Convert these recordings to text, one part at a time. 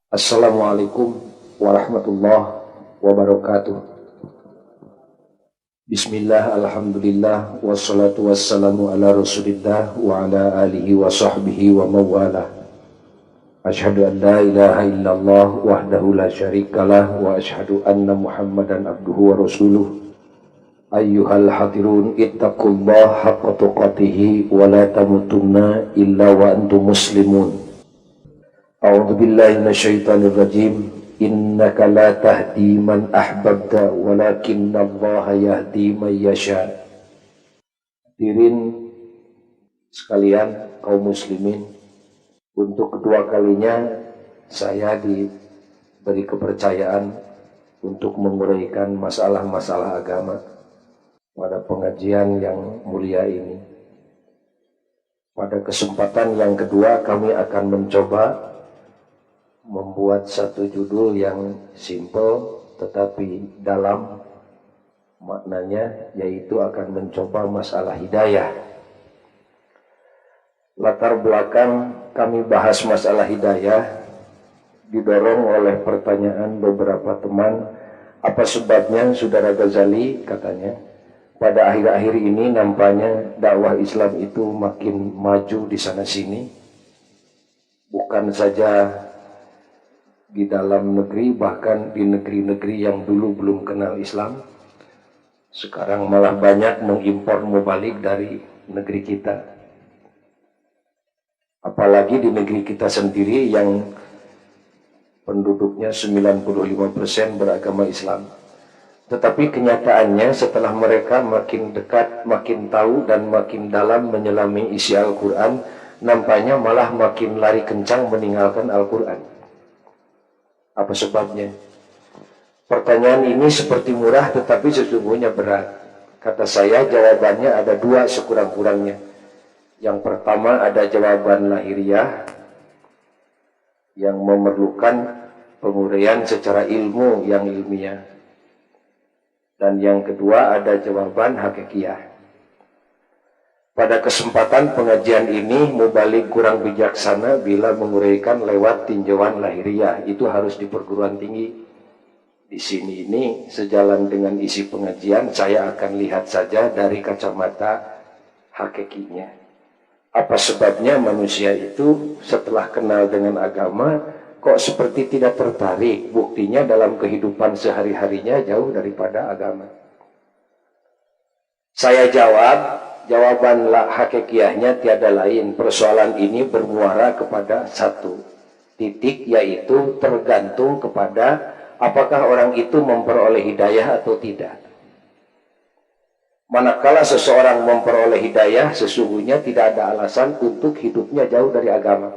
Assalamualaikum warahmatullahi wabarakatuh. Bismillah, alhamdulillah, wassalatu wassalamu ala rasulillah wa ala alihi wa sahbihi wa mawalah. Ashhadu an la ilaha illallah wahdahu la syarikalah wa ashhadu anna muhammadan abduhu wa rasuluh. Ayyuhal hadirun ittaqullaha haqqa tuqatihi wa la tamutunna illa wa antum muslimun. A'udzu billahi minasyaitonir rajim. Innaka la tahdi man ahbabta walakinallaha yahdi man yasha. Hadirin sekalian kaum muslimin, untuk kedua kalinya saya diberi kepercayaan untuk menguraikan masalah-masalah agama pada pengajian yang mulia ini. Pada kesempatan yang kedua kami akan mencoba membuat satu judul yang simple tetapi dalam maknanya, yaitu akan mencoba masalah hidayah. Latar belakang kami bahas masalah hidayah didorong oleh pertanyaan beberapa teman, apa sebabnya Saudara Ghazali katanya pada akhir-akhir ini nampaknya dakwah Islam itu makin maju di sana sini, bukan saja di dalam negeri, bahkan di negeri-negeri yang dulu belum kenal Islam sekarang malah banyak mengimpor mubalik dari negeri kita. Apalagi di negeri kita sendiri yang penduduknya 95% beragama Islam. Tetapi kenyataannya setelah mereka makin dekat, makin tahu dan makin dalam menyelami isi Al-Quran, nampaknya malah makin lari kencang meninggalkan Al-Quran. Apa sebabnya? Pertanyaan ini seperti murah tetapi sesungguhnya berat. Kata saya jawabannya ada dua sekurang-kurangnya. Yang pertama ada jawaban lahiriah yang memerlukan penguraian secara ilmu yang ilmiah. Dan yang kedua ada jawaban hakikiah. Pada kesempatan pengajian ini, mubalik kurang bijaksana bila menguraikan lewat tinjauan lahiriah. Itu harus di perguruan tinggi. Di sini ini sejalan dengan isi pengajian, saya akan lihat saja dari kacamata hakikinya. Apa sebabnya manusia itu setelah kenal dengan agama kok seperti tidak tertarik? Buktinya dalam kehidupan sehari-harinya jauh daripada agama. Saya jawab, jawaban hakikiahnya tiada lain. Persoalan ini bermuara kepada satu titik, yaitu tergantung kepada apakah orang itu memperoleh hidayah atau tidak. Manakala seseorang memperoleh hidayah, sesungguhnya tidak ada alasan untuk hidupnya jauh dari agama.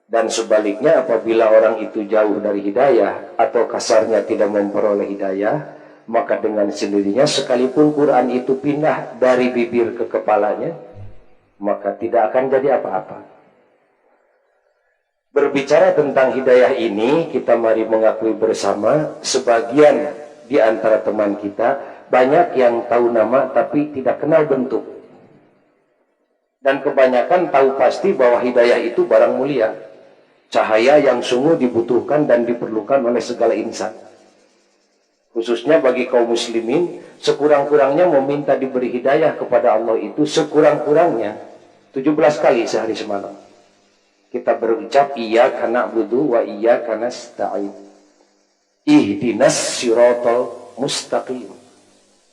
Dan sebaliknya, apabila orang itu jauh dari hidayah atau kasarnya tidak memperoleh hidayah, maka dengan sendirinya sekalipun Quran itu pindah dari bibir ke kepalanya, maka tidak akan jadi apa-apa. Berbicara tentang hidayah ini, kita mari mengakui bersama, sebagian di antara teman kita banyak yang tahu nama tapi tidak kenal bentuk. Dan kebanyakan tahu pasti bahwa hidayah itu barang mulia, cahaya yang sungguh dibutuhkan dan diperlukan oleh segala insan. Khususnya bagi kaum muslimin, sekurang-kurangnya meminta diberi hidayah kepada Allah itu sekurang-kurangnya 17 kali sehari semalam. Kita berucap iyyaka na'budu wa iyyaka nasta'in. Ihdinas siratal mustaqim.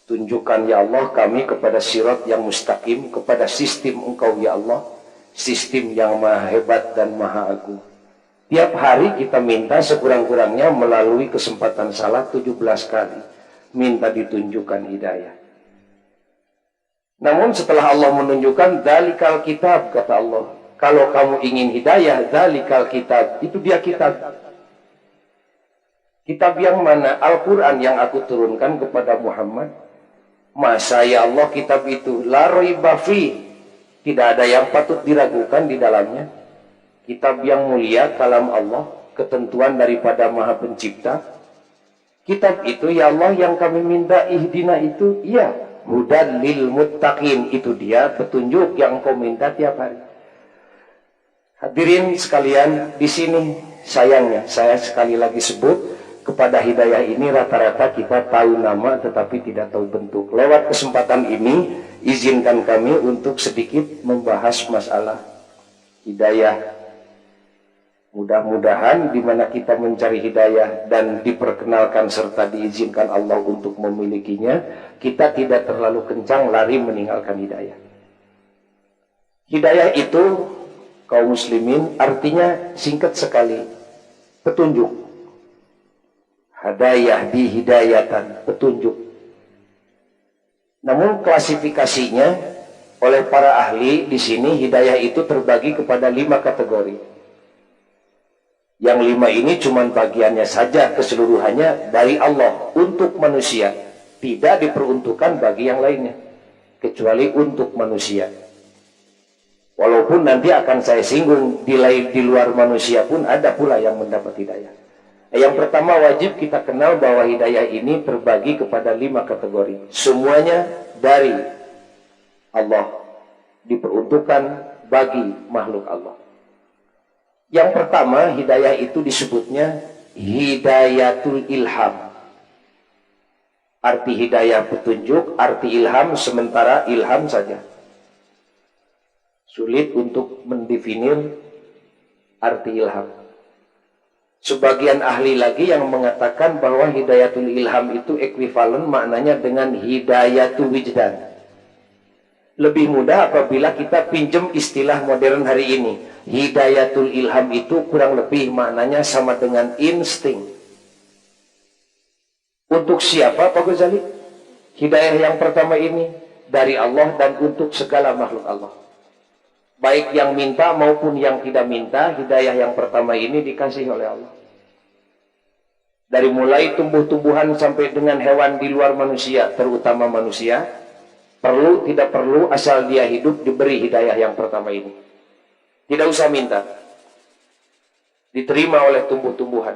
Tunjukkan ya Allah kami kepada sirat yang mustaqim, kepada sistem Engkau ya Allah, sistem yang maha hebat dan maha agung. Tiap hari kita minta sekurang-kurangnya melalui kesempatan salat 17 kali. Minta ditunjukkan hidayah. Namun setelah Allah menunjukkan, dalikal kitab, kata Allah. Kalau kamu ingin hidayah, dalikal kitab. Itu dia kitab. Kitab yang mana? Al-Quran yang aku turunkan kepada Muhammad. Masa ya Allah kitab itu la raiba fi. Tidak ada yang patut diragukan di dalamnya. Kitab yang mulia, kalam Allah, ketentuan daripada Maha Pencipta. Kitab itu ya Allah yang kami minta ihdina itu, iya, hudan lil muttaqin, itu dia petunjuk yang kau minta tiap hari. Hadirin sekalian, di sini sayangnya saya sekali lagi sebut, kepada hidayah ini rata-rata kita tahu nama tetapi tidak tahu bentuk. Lewat kesempatan ini izinkan kami untuk sedikit membahas masalah hidayah. Mudah-mudahan di mana kita mencari hidayah dan diperkenalkan serta diizinkan Allah untuk memilikinya, kita tidak terlalu kencang lari meninggalkan hidayah. Hidayah itu kaum muslimin artinya singkat sekali, petunjuk. Hadayah di hidayatan, petunjuk. Namun klasifikasinya oleh para ahli di sini hidayah itu terbagi kepada 5 kategori. Yang 5 ini cuma bagiannya saja, keseluruhannya dari Allah untuk manusia, tidak diperuntukkan bagi yang lainnya kecuali untuk manusia. Walaupun nanti akan saya singgung di luar manusia pun ada pula yang mendapat hidayah. Yang pertama wajib kita kenal bahwa hidayah ini terbagi kepada 5 kategori. Semuanya dari Allah, diperuntukkan bagi makhluk Allah. Yang pertama hidayah itu disebutnya hidayatul ilham. Arti hidayah petunjuk, arti ilham sementara ilham saja. Sulit untuk mendefinir arti ilham. Sebagian ahli lagi yang mengatakan bahwa hidayatul ilham itu ekuivalen maknanya dengan hidayatul wijdan. Lebih mudah apabila kita pinjam istilah modern hari ini. Hidayatul ilham itu kurang lebih maknanya sama dengan insting. Untuk siapa Pak Ghazali? Hidayah yang pertama ini dari Allah dan untuk segala makhluk Allah. Baik yang minta maupun yang tidak minta, hidayah yang pertama ini dikasih oleh Allah. Dari mulai tumbuh-tumbuhan sampai dengan hewan di luar manusia, terutama manusia, perlu tidak perlu asal dia hidup diberi hidayah yang pertama ini. Tidak usah minta, diterima oleh tumbuh-tumbuhan.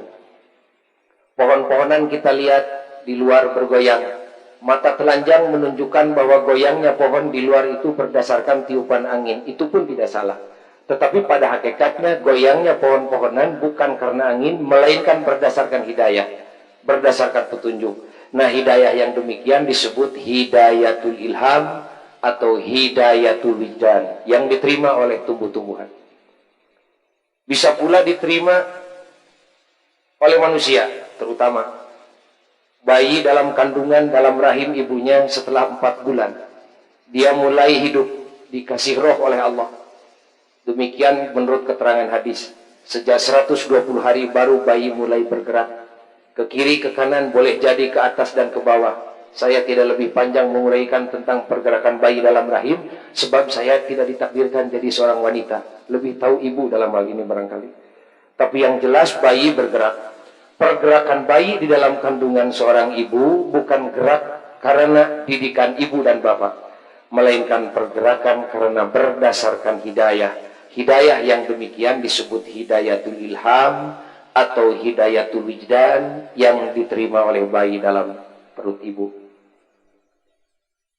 Pohon-pohonan kita lihat di luar bergoyang. Mata telanjang menunjukkan bahwa goyangnya pohon di luar itu berdasarkan tiupan angin. Itu pun tidak salah. Tetapi pada hakikatnya goyangnya pohon-pohonan bukan karena angin, melainkan berdasarkan hidayah, berdasarkan petunjuk. Nah, hidayah yang demikian disebut hidayatul ilham atau hidayatul wijdan, yang diterima oleh tumbuh-tumbuhan. Bisa pula diterima oleh manusia, terutama bayi dalam kandungan dalam rahim ibunya setelah 4 bulan. Dia mulai hidup, dikasih roh oleh Allah. Demikian menurut keterangan hadis. Sejak 120 hari baru bayi mulai bergerak. Ke kiri, ke kanan, boleh jadi ke atas dan ke bawah. Saya tidak lebih panjang menguraikan tentang pergerakan bayi dalam rahim, sebab saya tidak ditakdirkan jadi seorang wanita. Lebih tahu ibu dalam hal ini barangkali. Tapi yang jelas bayi bergerak. Pergerakan bayi di dalam kandungan seorang ibu bukan gerak karena didikan ibu dan bapak, melainkan pergerakan karena berdasarkan hidayah. Hidayah yang demikian disebut hidayatul ilham atau hidayatul wijdan yang diterima oleh bayi dalam perut ibu.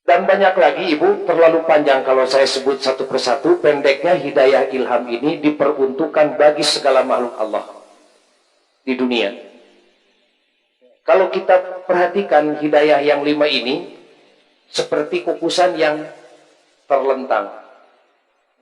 Dan banyak lagi ibu, terlalu panjang kalau saya sebut satu persatu. Pendeknya hidayah ilham ini diperuntukkan bagi segala makhluk Allah di dunia. Kalau kita perhatikan hidayah yang 5 ini seperti kukusan yang terlentang.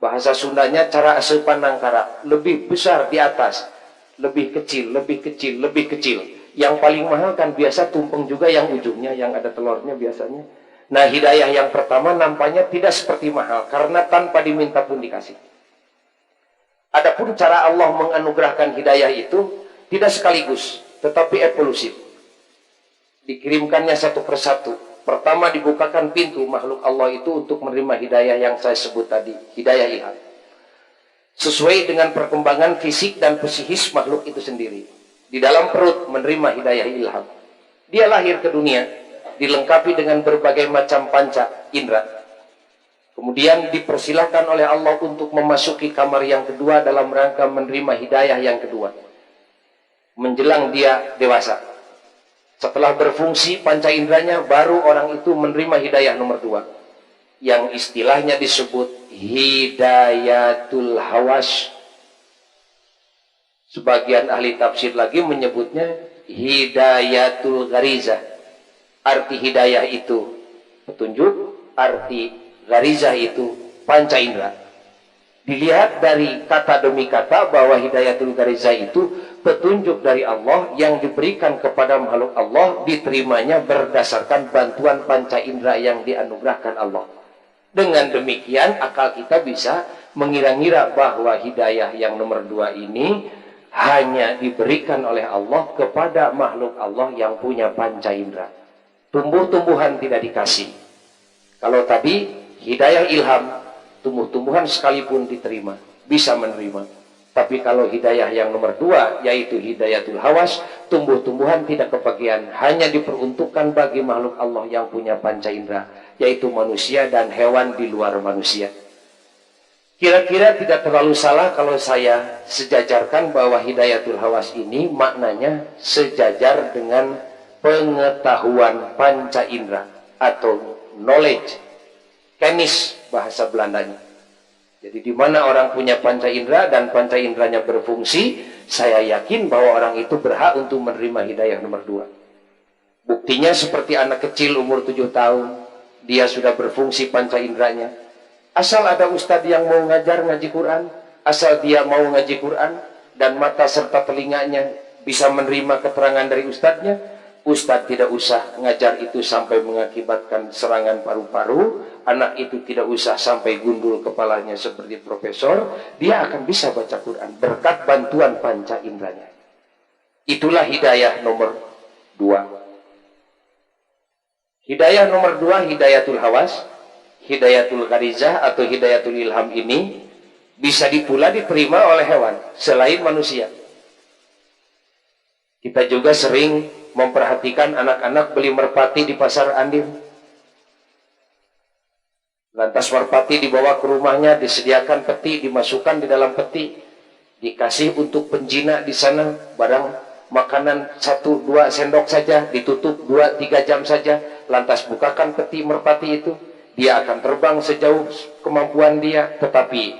Bahasa Sundanya cara asupan nangkara, lebih besar di atas, lebih kecil, lebih kecil, lebih kecil. Yang paling mahal kan biasa tumpeng juga yang ujungnya, yang ada telurnya biasanya. Nah, hidayah yang pertama nampaknya tidak seperti mahal, karena tanpa diminta pun dikasih. Adapun cara Allah menganugerahkan hidayah itu tidak sekaligus, tetapi evolusif. Dikirimkannya satu persatu. Pertama dibukakan pintu makhluk Allah itu untuk menerima hidayah yang saya sebut tadi, hidayah ilham. Sesuai dengan perkembangan fisik dan psikis makhluk itu sendiri. Di dalam perut menerima hidayah ilham. Dia lahir ke dunia, dilengkapi dengan berbagai macam panca indera. Kemudian dipersilahkan oleh Allah untuk memasuki kamar yang kedua dalam rangka menerima hidayah yang kedua. Menjelang dia dewasa. Setelah berfungsi panca inderanya, baru orang itu menerima hidayah nomor 2. Yang istilahnya disebut hidayatul hawas. Sebagian ahli tafsir lagi menyebutnya hidayatul gharizah. Arti hidayah itu petunjuk, arti gharizah itu panca indera. Dilihat dari kata demi kata bahwa hidayatul gharizah itu petunjuk dari Allah yang diberikan kepada makhluk Allah, diterimanya berdasarkan bantuan panca indera yang dianugerahkan Allah. Dengan demikian akal kita bisa mengira-ngira bahwa hidayah yang nomor 2 ini hanya diberikan oleh Allah kepada makhluk Allah yang punya panca indera. Tumbuh-tumbuhan tidak dikasih. Kalau tadi hidayah ilham, tumbuh-tumbuhan sekalipun diterima, bisa menerima. Tapi kalau hidayah yang nomor 2, yaitu hidayatul hawas, tumbuh-tumbuhan tidak kebagian, hanya diperuntukkan bagi makhluk Allah yang punya panca indera, yaitu manusia dan hewan di luar manusia. Kira-kira tidak terlalu salah kalau saya sejajarkan bahwa hidayatul hawas ini maknanya sejajar dengan pengetahuan panca indera atau knowledge, kenis bahasa Belandanya. Jadi di mana orang punya panca indera dan panca inderanya berfungsi, saya yakin bahwa orang itu berhak untuk menerima hidayah nomor 2. Buktinya seperti anak kecil umur 7 tahun, dia sudah berfungsi panca inderanya. Asal ada ustadz yang mau ngajar ngaji Quran, asal dia mau ngaji Quran dan mata serta telinganya bisa menerima keterangan dari ustadznya, ustadz tidak usah ngajar itu sampai mengakibatkan serangan paru-paru, anak itu tidak usah sampai gundul kepalanya seperti profesor, dia akan bisa baca Quran berkat bantuan panca inderanya. Itulah hidayah nomor 2. Hidayah nomor 2, hidayatul hawas, hidayatul gharizah atau hidayatul ilham ini bisa pula diterima oleh hewan selain manusia. Kita juga sering memperhatikan anak-anak beli merpati di pasar Andir. Lantas merpati dibawa ke rumahnya, disediakan peti, dimasukkan di dalam peti, dikasih untuk penjinak di sana barang makanan 1-2 sendok saja, ditutup 2-3 jam saja, lantas bukakan peti merpati itu, dia akan terbang sejauh kemampuan dia, tetapi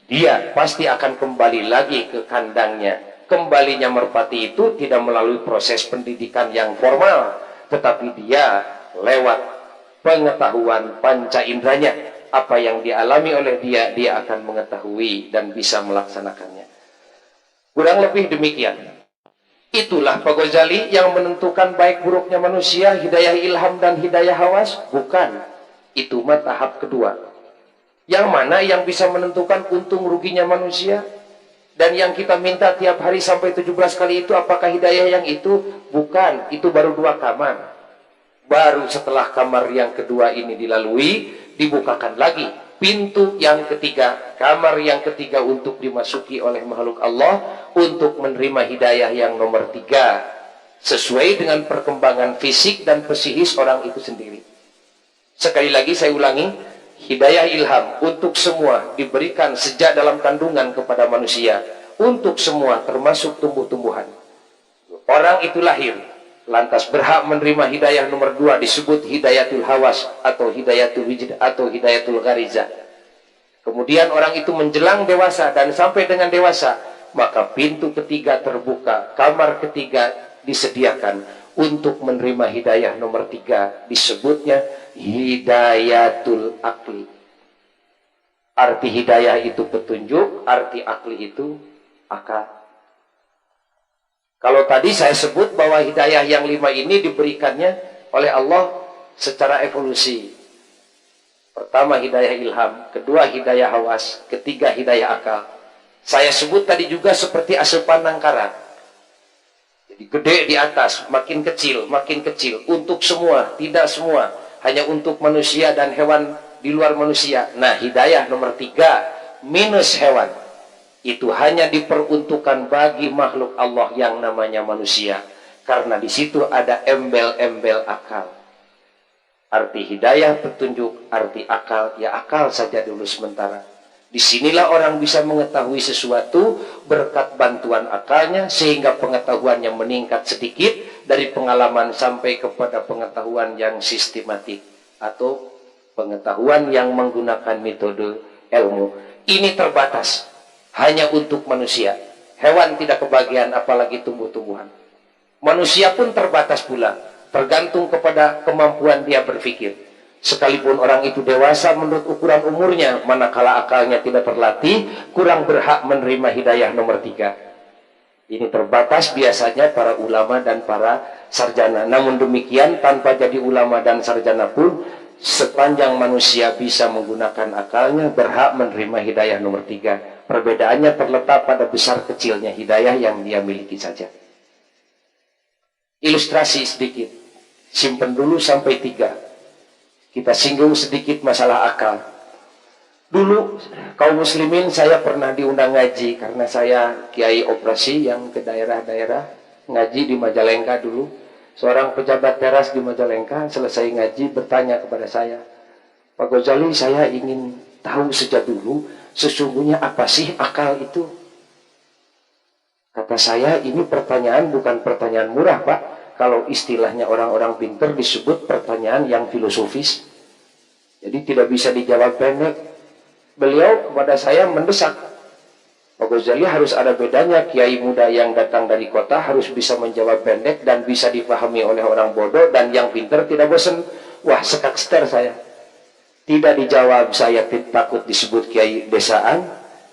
dia pasti akan kembali lagi ke kandangnya. Kembalinya merpati itu tidak melalui proses pendidikan yang formal, tetapi dia lewat pengetahuan panca inderanya. Apa yang dialami oleh dia, dia akan mengetahui dan bisa melaksanakannya. Kurang lebih demikian. Itulah Pak Ghazali yang menentukan baik buruknya manusia, hidayah ilham dan hidayah hawas? Bukan. Itu mah tahap kedua. Yang mana yang bisa menentukan untung ruginya manusia? Dan yang kita minta tiap hari sampai 17 kali itu apakah hidayah yang itu? Bukan, itu baru 2 kamar. Baru setelah kamar yang kedua ini dilalui, dibukakan lagi pintu yang ketiga, kamar yang ketiga untuk dimasuki oleh makhluk Allah untuk menerima hidayah yang nomor 3 sesuai dengan perkembangan fisik dan psikis orang itu sendiri. Sekali lagi saya ulangi, hidayah ilham untuk semua diberikan sejak dalam kandungan kepada manusia, untuk semua termasuk tumbuh-tumbuhan. Orang itu lahir, lantas berhak menerima hidayah nomor 2 disebut hidayatul hawas atau hidayatul wijd atau hidayatul gharizah. Kemudian orang itu menjelang dewasa dan sampai dengan dewasa, maka pintu ketiga terbuka, kamar ketiga disediakan untuk menerima hidayah nomor 3, disebutnya hidayatul akli. Arti hidayah itu petunjuk, arti akli itu akal. Kalau tadi saya sebut bahwa hidayah yang 5 ini diberikannya oleh Allah secara evolusi. Pertama hidayah ilham, kedua hidayah hawas, ketiga hidayah akal. Saya sebut tadi juga seperti asupan nangkara. Jadi gede di atas, makin kecil, untuk semua, tidak semua, hanya untuk manusia dan hewan di luar manusia. Nah, hidayah nomor 3 minus hewan, itu hanya diperuntukkan bagi makhluk Allah yang namanya manusia, karena di situ ada embel-embel akal. Arti hidayah petunjuk, arti akal ya akal saja dulu sementara. Disinilah orang bisa mengetahui sesuatu berkat bantuan akalnya, sehingga pengetahuannya meningkat sedikit dari pengalaman sampai kepada pengetahuan yang sistematik atau pengetahuan yang menggunakan metode ilmu. Ini terbatas hanya untuk manusia. Hewan tidak kebagian, apalagi tumbuh-tumbuhan. Manusia pun terbatas pula, tergantung kepada kemampuan dia berpikir. Sekalipun orang itu dewasa menurut ukuran umurnya, manakala akalnya tidak terlatih, kurang berhak menerima hidayah nomor 3. Ini terbatas biasanya para ulama dan para sarjana. Namun demikian, tanpa jadi ulama dan sarjana pun, sepanjang manusia bisa menggunakan akalnya, berhak menerima hidayah nomor 3. Perbedaannya terletak pada besar kecilnya hidayah yang dia miliki saja. Ilustrasi sedikit, simpen dulu sampai 3. Kita singgung sedikit masalah akal. Dulu kaum muslimin, saya pernah diundang ngaji karena saya kiai operasi yang ke daerah-daerah ngaji di Majalengka dulu. Seorang pejabat teras di Majalengka selesai ngaji bertanya kepada saya, Pak Ghazali, saya ingin tahu sejak dulu sesungguhnya apa sih akal itu? Kata saya, ini pertanyaan bukan pertanyaan murah, Pak. Kalau istilahnya orang-orang pintar disebut pertanyaan yang filosofis. Jadi tidak bisa dijawab pendek. Beliau kepada saya mendesak, Pak Ghazali, harus ada bedanya. Kiai muda yang datang dari kota harus bisa menjawab pendek dan bisa dipahami oleh orang bodoh, dan yang pintar tidak bosan. Wah, sekakster saya. Tidak dijawab, saya takut disebut kiai desaan.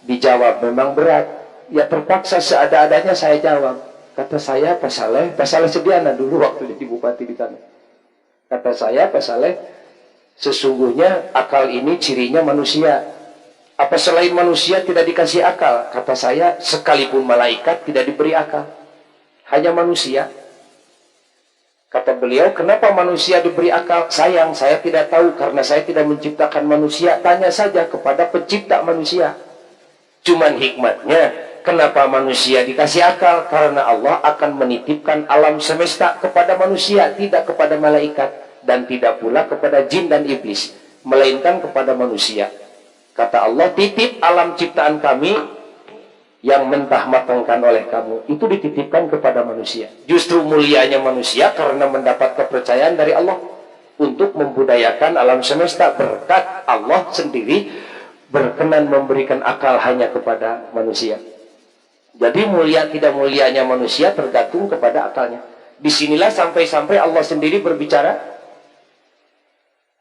Dijawab memang berat. Ya terpaksa seada-adanya saya jawab. Kata saya, Pak Saleh Sediana dulu waktu jadi bupati di sana. Kata saya, Pak Saleh, sesungguhnya akal ini cirinya manusia. Apa selain manusia tidak dikasih akal? Kata saya, sekalipun malaikat tidak diberi akal. Hanya manusia. Kata beliau, kenapa manusia diberi akal? Sayang, saya tidak tahu karena saya tidak menciptakan manusia. Tanya saja kepada pencipta manusia. Cuman hikmatnya, kenapa manusia dikasih akal? Karena Allah akan menitipkan alam semesta kepada manusia, tidak kepada malaikat. Dan tidak pula kepada jin dan iblis, melainkan kepada manusia. Kata Allah, titip alam ciptaan kami yang mentah-matangkan oleh kamu, itu dititipkan kepada manusia. Justru mulianya manusia karena mendapat kepercayaan dari Allah untuk membudayakan alam semesta. Berkat Allah sendiri berkenan memberikan akal hanya kepada manusia. Jadi mulia tidak mulianya manusia tergantung kepada akalnya. Disinilah sampai-sampai Allah sendiri berbicara,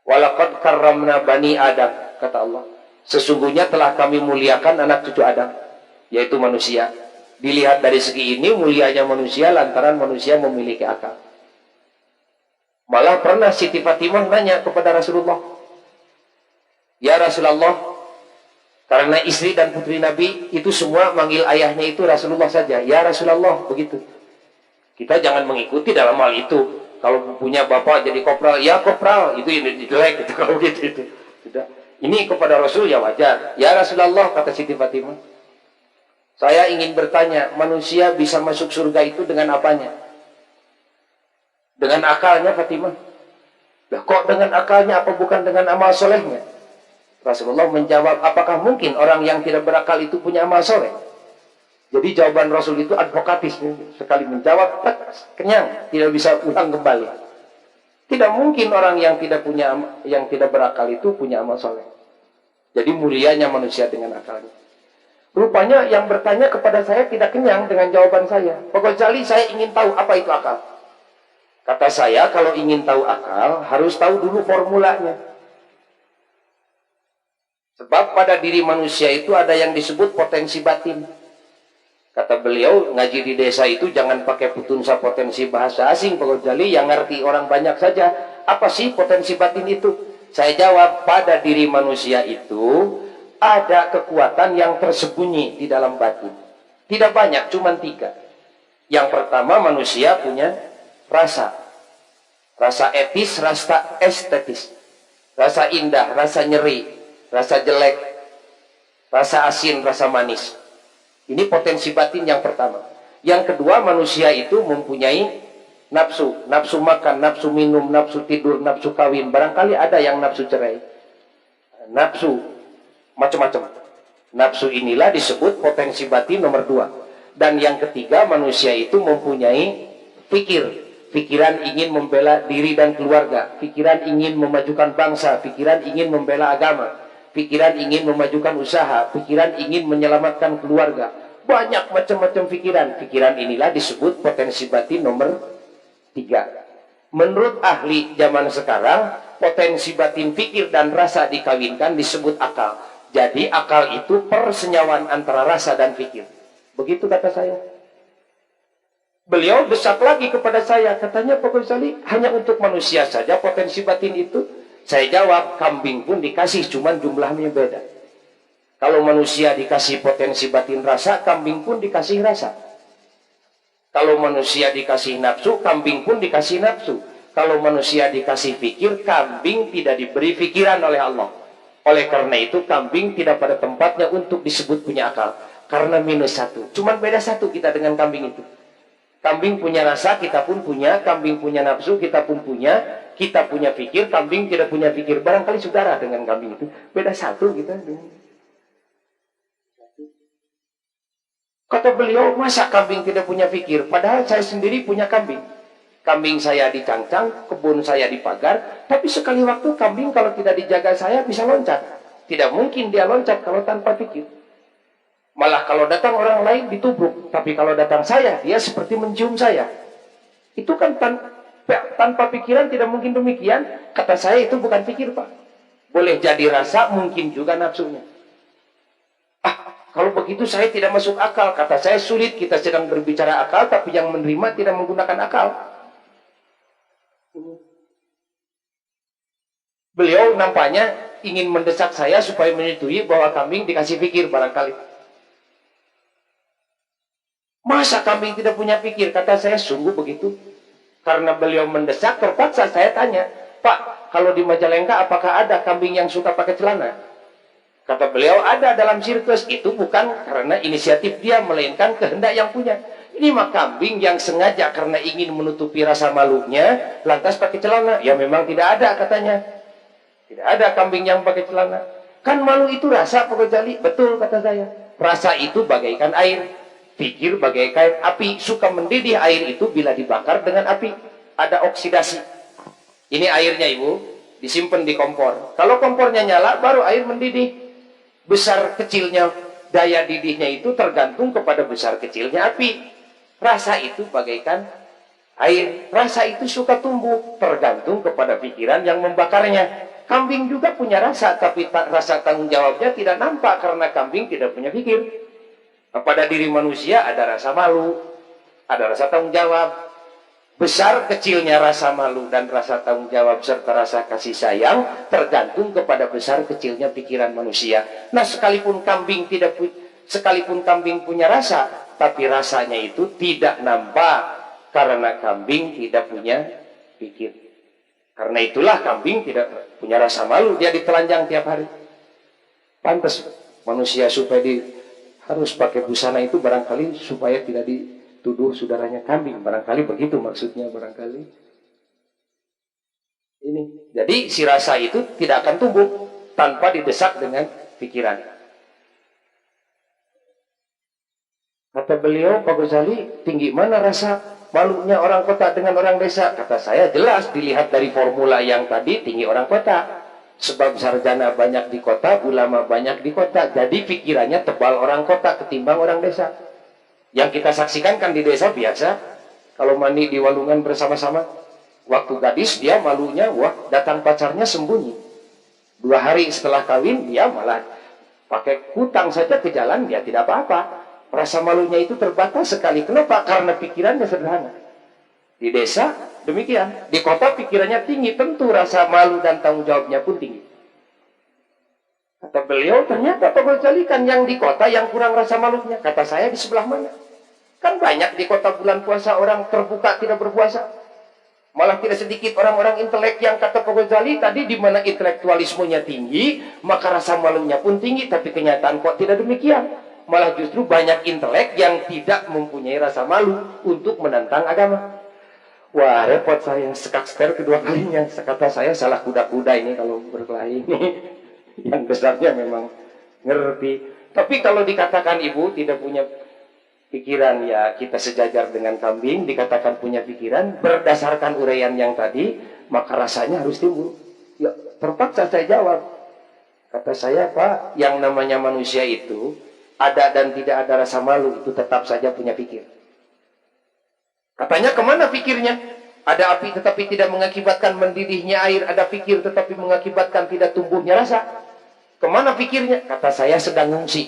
walaqad karramna bani Adam, kata Allah, sesungguhnya telah kami muliakan anak cucu Adam, yaitu manusia. Dilihat dari segi ini, mulianya manusia lantaran manusia memiliki akal. Malah pernah Siti Fatimah nanya kepada Rasulullah, ya Rasulullah, karena istri dan putri Nabi itu semua manggil ayahnya itu Rasulullah saja. Ya Rasulullah, begitu. Kita jangan mengikuti dalam hal itu. Kalau punya bapak jadi kopral, ya kopral, itu jelek gitu, kalau gitu itu. Sudah. Ini kepada Rasul ya wajar. Ya Rasulullah, kata Siti Fatimah, saya ingin bertanya, manusia bisa masuk surga itu dengan apanya? Dengan akalnya, Fatimah. Lah kok dengan akalnya, apa bukan dengan amal solehnya? Rasulullah menjawab, apakah mungkin orang yang tidak berakal itu punya amal soleh? Jadi jawaban Rasul itu advokatis. Sekali menjawab, kenyang, tidak bisa ulang kembali. Tidak mungkin orang yang tidak berakal itu punya amal soleh. Jadi mulianya manusia dengan akalnya. Rupanya yang bertanya kepada saya tidak kenyang dengan jawaban saya. Pak Ghazali, saya ingin tahu apa itu akal. Kata saya, kalau ingin tahu akal, harus tahu dulu formulanya. Sebab pada diri manusia itu ada yang disebut potensi batin. Kata beliau, ngaji di desa itu jangan pakai putunsa potensi bahasa asing, Pak Ghazali, yang ngerti orang banyak saja. Apa sih potensi batin itu? Saya jawab, pada diri manusia itu ada kekuatan yang tersembunyi di dalam batin. Tidak banyak, cuma 3. Yang pertama, manusia punya rasa. Rasa etis, rasa estetis. Rasa indah, rasa nyeri, rasa jelek, rasa asin, rasa manis. Ini potensi batin yang pertama. Yang kedua, manusia itu mempunyai nafsu. Nafsu makan, nafsu minum, nafsu tidur, nafsu kawin. Barangkali ada yang nafsu cerai. Nafsu macam-macam. Nafsu inilah disebut potensi batin nomor 2. Dan yang ketiga, manusia itu mempunyai pikir. Pikiran ingin membela diri dan keluarga. Pikiran ingin memajukan bangsa. Pikiran ingin membela agama. Pikiran ingin memajukan usaha, pikiran ingin menyelamatkan keluarga. banyak macam-macam pikiran. Pikiran inilah disebut potensi batin nomor 3. Menurut ahli zaman sekarang, potensi batin pikir dan rasa dikawinkan disebut akal. Jadi akal itu persenyawaan antara rasa dan pikir. Begitu kata saya. Beliau desak lagi kepada saya, katanya Pak Ghazali, hanya untuk manusia saja potensi batin itu. Saya jawab, kambing pun dikasih, cuman jumlahnya beda. Kalau manusia dikasih potensi batin rasa, kambing pun dikasih rasa. Kalau manusia dikasih nafsu, kambing pun dikasih nafsu. Kalau manusia dikasih pikir, kambing tidak diberi pikiran oleh Allah. Oleh karena itu, kambing tidak pada tempatnya untuk disebut punya akal. Karena minus 1. Cuman beda 1 kita dengan kambing itu. Kambing punya rasa, kita pun punya. Kambing punya nafsu, kita pun punya. Kita punya pikir, kambing tidak punya pikir. Barangkali saudara dengan kambing itu. Beda 1 kita. Kata beliau, masa kambing tidak punya pikir? Padahal saya sendiri punya kambing. Kambing saya dicangcang, kebun saya dipagar. Tapi sekali waktu kambing kalau tidak dijaga saya bisa loncat. Tidak mungkin dia loncat kalau tanpa pikir. Malah kalau datang orang lain ditubruk. Tapi kalau datang saya, dia seperti mencium saya. Itu kan tanpa pikiran tidak mungkin demikian. Kata saya itu bukan pikir, Pak. Boleh jadi rasa, mungkin juga nafsunya. Kalau begitu saya tidak masuk akal. Kata saya sulit, kita sedang berbicara akal, tapi yang menerima tidak menggunakan akal. Beliau nampaknya ingin mendesak saya supaya menyetujui bahwa kambing dikasih pikir barangkali. Masa kambing tidak punya pikir? Kata saya, sungguh begitu. Karena beliau mendesak, terpaksa saya tanya, Pak, kalau di Majalengka apakah ada kambing yang suka pakai celana? Kata beliau, ada dalam sirkus. Itu bukan karena inisiatif dia, melainkan kehendak yang punya. Ini mah kambing yang sengaja karena ingin menutupi rasa malunya, lantas pakai celana. Ya memang tidak ada katanya. Tidak ada kambing yang pakai celana. Kan malu itu rasa, Pak Ghazali. Betul kata saya. Rasa itu bagaikan air. Pikir bagaikan api, suka mendidih air itu bila dibakar dengan api. Ada oksidasi. Ini airnya Ibu, disimpan di kompor. Kalau kompornya nyala, baru air mendidih. Besar kecilnya daya didihnya itu tergantung kepada besar kecilnya api. Rasa itu bagaikan air. Rasa itu suka tumbuh, tergantung kepada pikiran yang membakarnya. Kambing juga punya rasa, tapi rasa tanggung jawabnya tidak nampak karena kambing tidak punya pikir. Pada diri manusia ada rasa malu, ada rasa tanggung jawab. Besar kecilnya rasa malu dan rasa tanggung jawab serta rasa kasih sayang tergantung kepada besar kecilnya pikiran manusia. Nah, sekalipun kambing punya rasa, tapi rasanya itu tidak nampak karena kambing tidak punya pikir. Karena itulah kambing tidak punya rasa malu, dia ditelanjang tiap hari. Pantas manusia supaya harus pakai busana itu barangkali supaya tidak dituduh saudaranya kambing. Barangkali begitu maksudnya barangkali. Ini. Jadi si rasa itu tidak akan tumbuh tanpa didesak dengan pikiran. Kata beliau, Pak Ghazali, tinggi mana rasa malunya orang kota dengan orang desa? Kata saya, jelas dilihat dari formula yang tadi, tinggi orang kota. Sebab sarjana banyak di kota, ulama banyak di kota. Jadi pikirannya tebal orang kota ketimbang orang desa. Yang kita saksikan kan di desa biasa. Kalau mandi di walungan bersama-sama. Waktu gadis dia malunya, wah datang pacarnya sembunyi. 2 hari setelah kawin dia malah pakai kutang saja ke jalan, dia tidak apa-apa. Rasa malunya itu terbatas sekali. Kenapa? Karena pikirannya sederhana. Di desa demikian, di kota pikirannya tinggi, tentu rasa malu dan tanggung jawabnya pun tinggi. Kata beliau, ternyata Pak Ghazali kan yang di kota yang kurang rasa malunya. Kata saya, di sebelah mana? Kan banyak di kota bulan puasa orang terbuka tidak berpuasa. Malah tidak sedikit orang-orang intelek yang kata Pak Ghazali tadi, di mana intelektualismenya tinggi, maka rasa malunya pun tinggi. Tapi kenyataan kok tidak demikian. Malah justru banyak intelek yang tidak mempunyai rasa malu untuk menentang agama. Wah, repot saya, sekakster kedua kalinya. Kata saya, salah kuda-kuda ini kalau berkelahi ini. Yang besarnya memang ngerti. Tapi kalau dikatakan ibu tidak punya pikiran, ya kita sejajar dengan kambing. Dikatakan punya pikiran, berdasarkan uraian yang tadi, maka rasanya harus timbul. Ya, terpaksa saya jawab. Kata saya, Pak, yang namanya manusia itu ada dan tidak ada rasa malu itu tetap saja punya pikir. Katanya kemana pikirnya? Ada api tetapi tidak mengakibatkan mendidihnya air, ada pikir tetapi mengakibatkan tidak tumbuhnya rasa. Kemana pikirnya? Kata saya sedang ngungsi.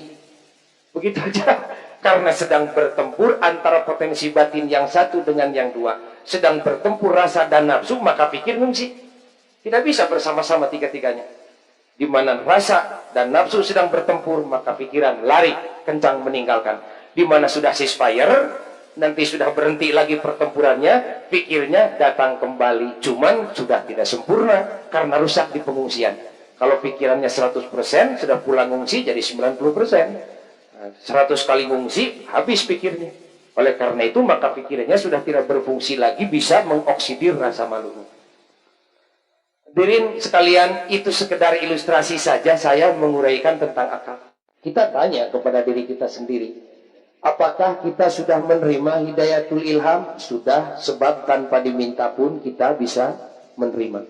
Begitu aja. Karena sedang bertempur antara potensi batin yang satu dengan yang dua. Sedang bertempur rasa dan nafsu, maka pikir ngungsi. Tidak bisa bersama-sama tiga-tiganya. Di mana rasa dan nafsu sedang bertempur, maka pikiran lari, kencang meninggalkan. Di mana sudah ceasefire, nanti sudah berhenti lagi pertempurannya, pikirnya datang kembali. Cuman sudah tidak sempurna, karena rusak di pengungsian. Kalau pikirannya 100%, sudah pulang ngungsi jadi 90%. 100 kali ngungsi, habis pikirnya. Oleh karena itu, maka pikirannya sudah tidak berfungsi lagi, bisa mengoksidir rasa malu. Hadirin sekalian, itu sekedar ilustrasi saja saya menguraikan tentang akal. Kita tanya kepada diri kita sendiri, apakah kita sudah menerima hidayatul ilham? Sudah, sebab tanpa diminta pun kita bisa menerima.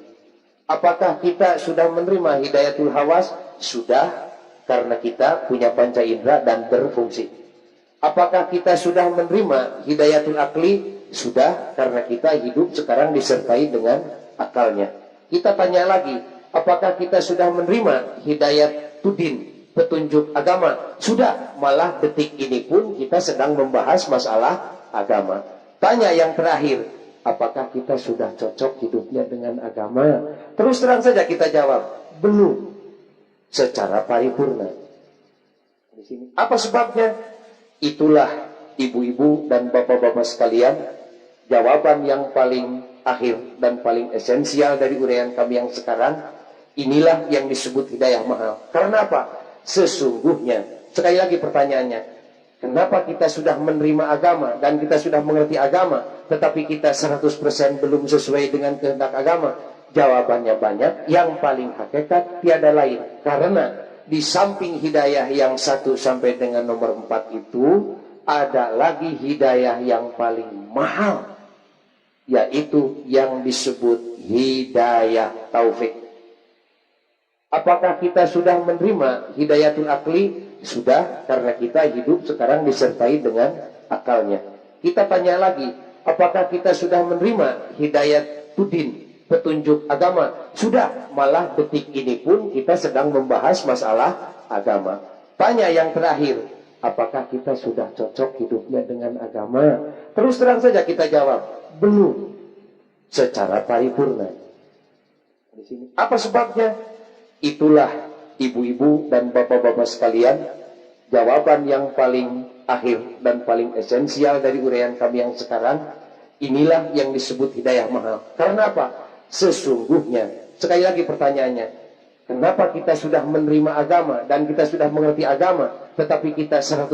Apakah kita sudah menerima hidayatul hawas? Sudah, karena kita punya panca indera dan berfungsi. Apakah kita sudah menerima hidayatul akli? Sudah, karena kita hidup sekarang disertai dengan akalnya. Kita tanya lagi, apakah kita sudah menerima hidayat tudin, petunjuk agama? Sudah, malah detik ini pun kita sedang membahas masalah agama. Tanya yang terakhir, apakah kita sudah cocok hidupnya dengan agama? Terus terang saja kita jawab, belum secara paripurna. Di sini. Apa sebabnya? Itulah ibu-ibu dan bapak-bapak sekalian, jawaban yang paling akhir dan paling esensial dari uraian kami yang sekarang. Inilah yang disebut hidayah mahal. Karena apa? Sesungguhnya, sekali lagi pertanyaannya, kenapa kita sudah menerima agama dan kita sudah mengerti agama, tetapi kita 100% belum sesuai dengan kehendak agama? Jawabannya banyak, yang paling hakikat tiada lain. Karena di samping hidayah yang 1 sampai dengan nomor 4 itu, ada lagi hidayah yang paling mahal, yaitu yang disebut hidayah taufik. Apakah kita sudah menerima hidayatul akli? Sudah, karena kita hidup sekarang disertai dengan akalnya. Kita tanya lagi, apakah kita sudah menerima hidayat tudin, petunjuk agama? Sudah, malah detik ini pun kita sedang membahas masalah agama. Tanya yang terakhir, apakah kita sudah cocok hidupnya dengan agama? Terus terang saja kita jawab, belum secara paripurna. Di sini. Apa sebabnya? Itulah ibu-ibu dan bapak-bapak sekalian, jawaban yang paling akhir dan paling esensial dari uraian kami yang sekarang. Inilah yang disebut hidayah mahal. Karena apa? Sesungguhnya, sekali lagi pertanyaannya, kenapa kita sudah menerima agama dan kita sudah mengerti agama, tetapi kita 100%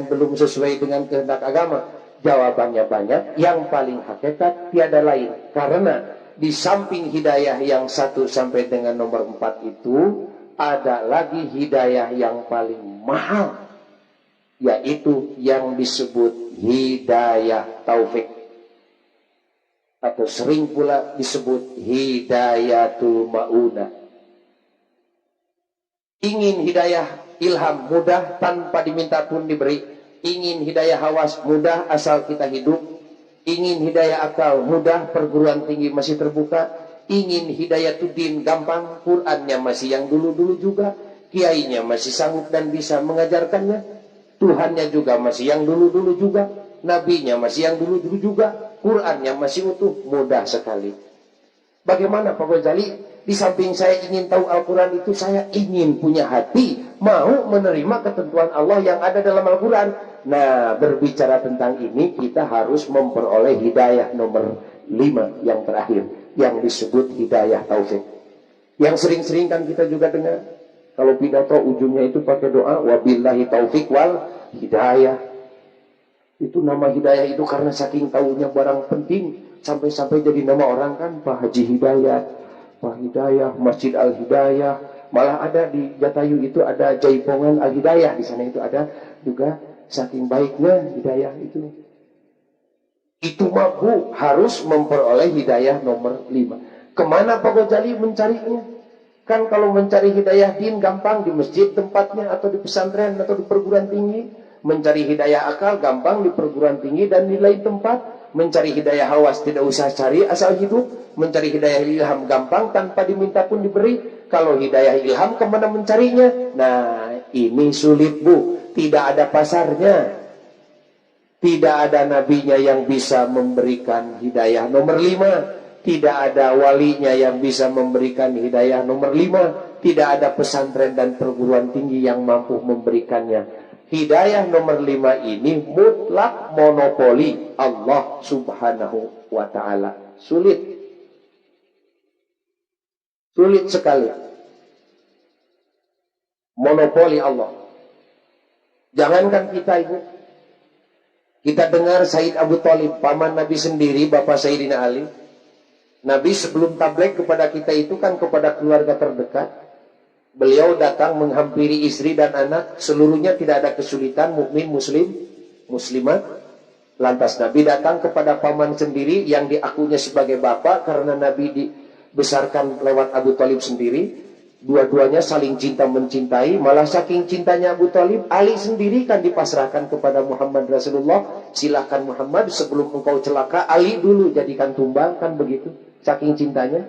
belum sesuai dengan kehendak agama? Jawabannya banyak, yang paling hakikat tiada lain. Karena di samping hidayah yang 1 sampai dengan nomor 4 itu, ada lagi hidayah yang paling mahal, yaitu yang disebut hidayah taufik, atau sering pula disebut hidayatul ma'unah. Ingin hidayah ilham mudah tanpa diminta pun diberi. Ingin hidayah hawas mudah asal kita hidup. Ingin hidayah akal mudah, perguruan tinggi masih terbuka. Ingin hidayah tudin gampang, Qurannya masih yang dulu-dulu juga, kiainya masih sanggup dan bisa mengajarkannya, Tuhannya juga masih yang dulu-dulu juga, nabinya masih yang dulu-dulu juga, Qurannya masih utuh, mudah sekali. Bagaimana Pak Ghazali? Di samping saya ingin tahu Al-Quran itu, saya ingin punya hati mau menerima ketentuan Allah yang ada dalam Al-Quran. Nah, berbicara tentang ini, kita harus memperoleh hidayah nomor 5 yang terakhir, yang disebut hidayah taufik. Yang sering-sering kan kita juga dengar, kalau pidato ujungnya itu pakai doa, wabillahi taufik wal hidayah. Itu nama hidayah itu karena saking tahunya barang penting, sampai-sampai jadi nama orang kan, Pak Haji Hidayat, Pak Hidayah, Masjid Al-Hidayah. Malah ada di Jatayu itu ada Jaipongan Al-Hidayah, di sana itu ada juga, saking baiknya hidayah itu. Itu mampu harus memperoleh hidayah nomor 5. Kemana Pak Ghazali mencarinya? Kan kalau mencari hidayah din gampang di masjid tempatnya, atau di pesantren, atau di perguruan tinggi. Mencari hidayah akal gampang di perguruan tinggi dan di lain tempat. Mencari hidayah hawas tidak usah cari, asal hidup. Mencari hidayah ilham gampang, tanpa diminta pun diberi. Kalau hidayah ilham kemana mencarinya? Nah, ini sulit bu, tidak ada pasarnya. Tidak ada nabinya yang bisa memberikan hidayah nomor 5. Tidak ada walinya yang bisa memberikan hidayah nomor 5. Tidak ada pesantren dan perguruan tinggi yang mampu memberikannya. Hidayah nomor 5 ini mutlak monopoli Allah subhanahu wa ta'ala. Sulit. Sulit sekali. Monopoli Allah. Jangankan kita ibu. Kita dengar Said Abu Thalib, paman Nabi sendiri, bapak Sayyidina Ali. Nabi sebelum tabligh kepada kita itu kan kepada keluarga terdekat. Beliau datang menghampiri istri dan anak, seluruhnya tidak ada kesulitan, mukmin, muslim, muslimat. Lantas Nabi datang kepada paman sendiri yang diakunya sebagai bapak karena Nabi dibesarkan lewat Abu Thalib sendiri. Dua-duanya saling cinta mencintai, malah saking cintanya Abu Thalib, Ali sendiri kan dipasrahkan kepada Muhammad Rasulullah. Silakan Muhammad, sebelum engkau celaka, Ali dulu jadikan tumbang, kan begitu. Saking cintanya.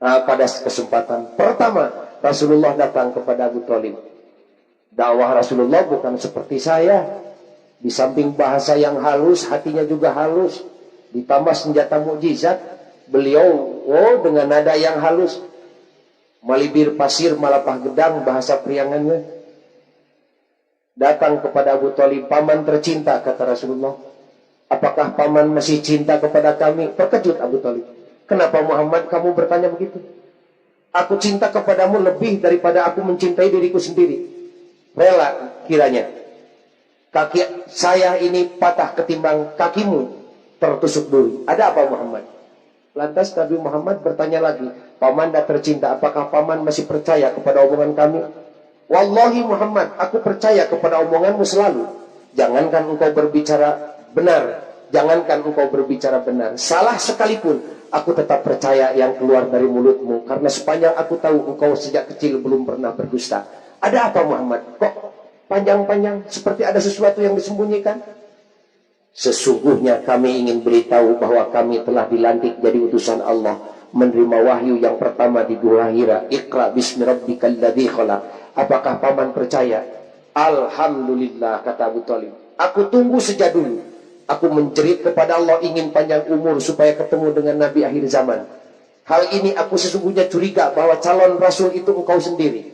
Nah, pada kesempatan pertama Rasulullah datang kepada Abu Thalib. Dakwah Rasulullah bukan seperti saya. Di samping bahasa yang halus, hatinya juga halus. Ditambah senjata mukjizat. Beliau dengan nada yang halus. Malibir pasir malapah gedang, bahasa priangannya. Datang kepada Abu Thalib, paman tercinta, kata Rasulullah. Apakah paman masih cinta kepada kami? Terkejut Abu Thalib. Kenapa Muhammad kamu bertanya begitu? Aku cinta kepadamu lebih daripada aku mencintai diriku sendiri. Rela kiranya kaki saya ini patah ketimbang kakimu tertusuk duri. Ada apa Muhammad? Lantas Nabi Muhammad bertanya lagi, paman dah tercinta, apakah paman masih percaya kepada omongan kami? Wallahi Muhammad, aku percaya kepada omonganmu selalu. Jangankan engkau berbicara benar, jangankan engkau berbicara benar, salah sekalipun, aku tetap percaya yang keluar dari mulutmu. Karena sepanjang aku tahu engkau sejak kecil belum pernah berdusta. Ada apa Muhammad? Kok panjang-panjang seperti ada sesuatu yang disembunyikan? Sesungguhnya kami ingin beritahu bahwa kami telah dilantik jadi utusan Allah, menerima wahyu yang pertama di Gua Hira. Iqra bismi rabbikal ladzi khalaq. Apakah paman percaya? Alhamdulillah, kata Abu Thalib. Aku tunggu sejak dulu. Aku menjerit kepada Allah ingin panjang umur supaya ketemu dengan Nabi akhir zaman. Hal ini aku sesungguhnya curiga bahwa calon Rasul itu engkau sendiri.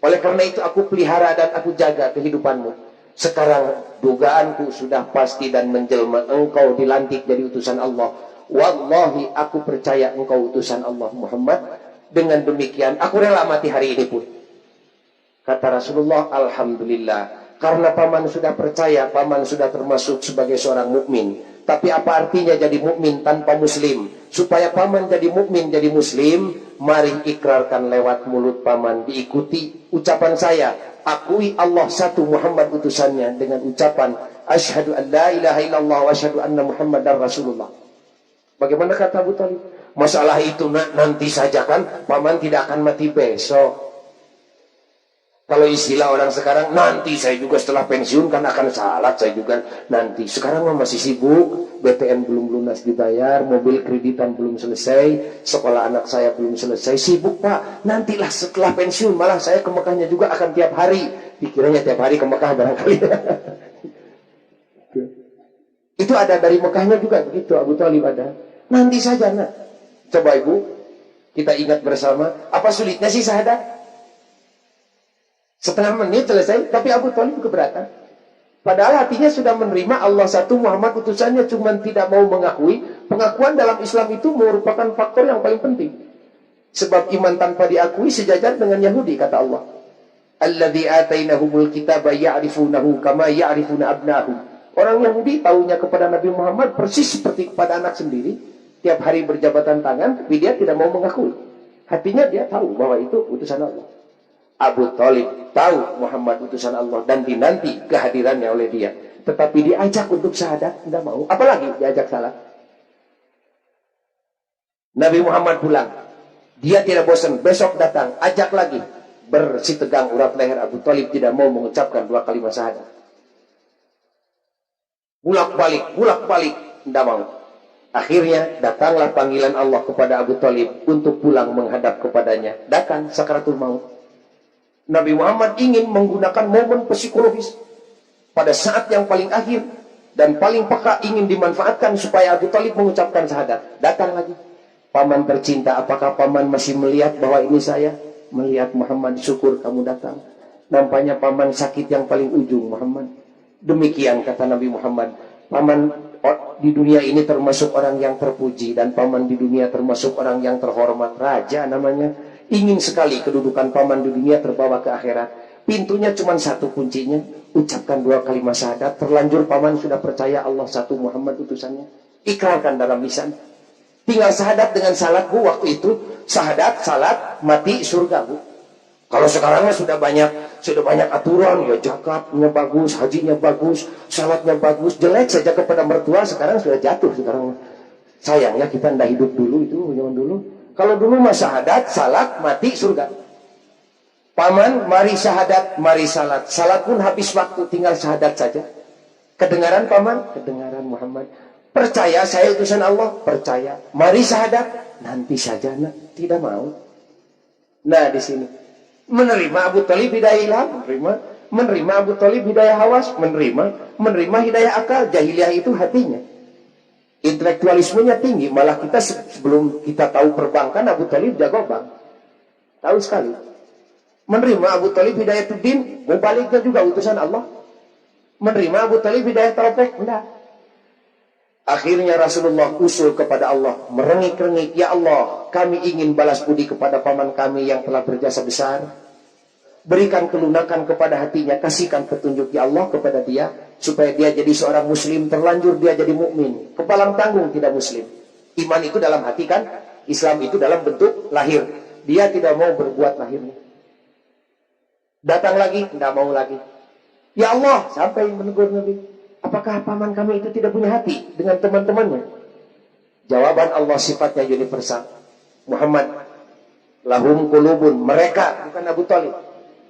Oleh karena itu aku pelihara dan aku jaga kehidupanmu. Sekarang dugaanku sudah pasti dan menjelma, engkau dilantik jadi utusan Allah. Wallahi aku percaya engkau utusan Allah Muhammad. Dengan demikian aku rela mati hari ini pun. Kata Rasulullah, alhamdulillah. Karena paman sudah percaya, paman sudah termasuk sebagai seorang mukmin. Tapi apa artinya jadi mukmin tanpa muslim? Supaya paman jadi mukmin, jadi muslim, mari ikrarkan lewat mulut paman, diikuti ucapan saya. Akui Allah satu, Muhammad utusannya, dengan ucapan asyhadu an la ilaha illallah wa asyhadu anna Muhammadar Rasulullah. Bagaimana kata Abu Thalib? Masalah itu nanti saja kan, paman tidak akan mati besok. Kalau istilah orang sekarang, nanti saya juga setelah pensiun kan akan salat, saya juga nanti. Sekarang masih sibuk, BPN belum lunas dibayar, mobil kreditan belum selesai, sekolah anak saya belum selesai. Sibuk Pak, nantilah setelah pensiun, malah saya ke Mekahnya juga akan tiap hari. Dikiranya tiap hari ke Mekah barangkali. Itu ada dari Mekahnya juga begitu, Abu Thalib ada. Nanti saja nak. Coba ibu, kita ingat bersama, apa sulitnya sih syahadat? Setengah menit selesai, tapi Abu Thalib keberatan. Padahal hatinya sudah menerima Allah satu, Muhammad utusannya, cuma tidak mau mengakui. Pengakuan dalam Islam itu merupakan faktor yang paling penting. Sebab iman tanpa diakui sejajar dengan Yahudi, kata Allah. Alladzi atainahumul kitaba ya'rifunahu kama ya'rifuna abnahum. Orang Yahudi taunya kepada Nabi Muhammad persis seperti kepada anak sendiri. Tiap hari berjabatan tangan, tapi dia tidak mau mengakui. Hatinya dia tahu bahwa itu utusan Allah. Abu Thalib tahu Muhammad utusan Allah dan dinanti kehadirannya oleh dia. Tetapi diajak untuk syahadat, tidak mau. Apalagi diajak salat. Nabi Muhammad pulang. Dia tidak bosan, besok datang, ajak lagi. Bersitegang urat leher Abu Thalib tidak mau mengucapkan 2 kalimat syahadat. Bulak-balik, tidak mau. Akhirnya datanglah panggilan Allah kepada Abu Thalib untuk pulang menghadap kepadanya. Datang sakaratul maut. Nabi Muhammad ingin menggunakan momen psikologis pada saat yang paling akhir dan paling peka, ingin dimanfaatkan supaya Abu Thalib mengucapkan syahadat. Datang lagi. Paman tercinta, apakah paman masih melihat bahwa ini saya? Melihat Muhammad, syukur kamu datang. Nampaknya paman sakit yang paling ujung Muhammad. Demikian kata Nabi Muhammad. Paman di dunia ini termasuk orang yang terpuji, dan paman di dunia termasuk orang yang terhormat. Raja namanya. Ingin sekali kedudukan paman di dunia terbawa ke akhirat. Pintunya cuma satu kuncinya. Ucapkan 2 kalimat syahadat. Terlanjur paman sudah percaya Allah satu, Muhammad utusannya. Ikrarkan dalam lisan. Tinggal syahadat dengan salat, Bu. Waktu itu syahadat, salat, mati, surga, Bu. Kalau sekarang sudah banyak aturan, ya zakatnya bagus, hajinya bagus, salatnya bagus. Jelek saja kepada mertua sekarang sudah jatuh sekarang. Sayangnya kita tidak hidup dulu itu zaman dulu. Kalau dulu mah syahadat, salat, mati, surga. Paman, mari syahadat, mari salat. Salat pun habis waktu, tinggal syahadat saja. Kedengaran paman? Kedengaran Muhammad. Percaya saya utusan Allah? Percaya. Mari syahadat? Nanti saja, nak. Tidak mau. Nah, di sini. Menerima Abu Thalib hidayah ilham? Menerima Abu Thalib hidayah hawas? Menerima hidayah akal. Jahiliyah itu hatinya. Intelektualismenya tinggi. Malah kita sebelum kita tahu perbankan, Abu Thalib jago bank. Tahu sekali. Menerima Abu Thalib hidayatuddin, mubaliknya juga utusan Allah. Menerima Abu Thalib hidayah taufik? Enggak. Akhirnya Rasulullah usul kepada Allah, merengik-rengik, ya Allah, kami ingin balas budi kepada paman kami yang telah berjasa besar. Berikan kelunakan kepada hatinya, kasihkan petunjuk ya Allah kepada dia, supaya dia jadi seorang muslim, terlanjur dia jadi mukmin. Kepalang tanggung tidak muslim. Iman itu dalam hati kan, Islam itu dalam bentuk lahir. Dia tidak mau berbuat lahirnya. Datang lagi, tidak mau lagi. Ya Allah, sampai menegur Nabi, apakah paman kami itu tidak punya hati dengan teman-temannya? Jawaban Allah sifatnya universal. Muhammad, lahum qulubun, mereka, bukan Abu Thalib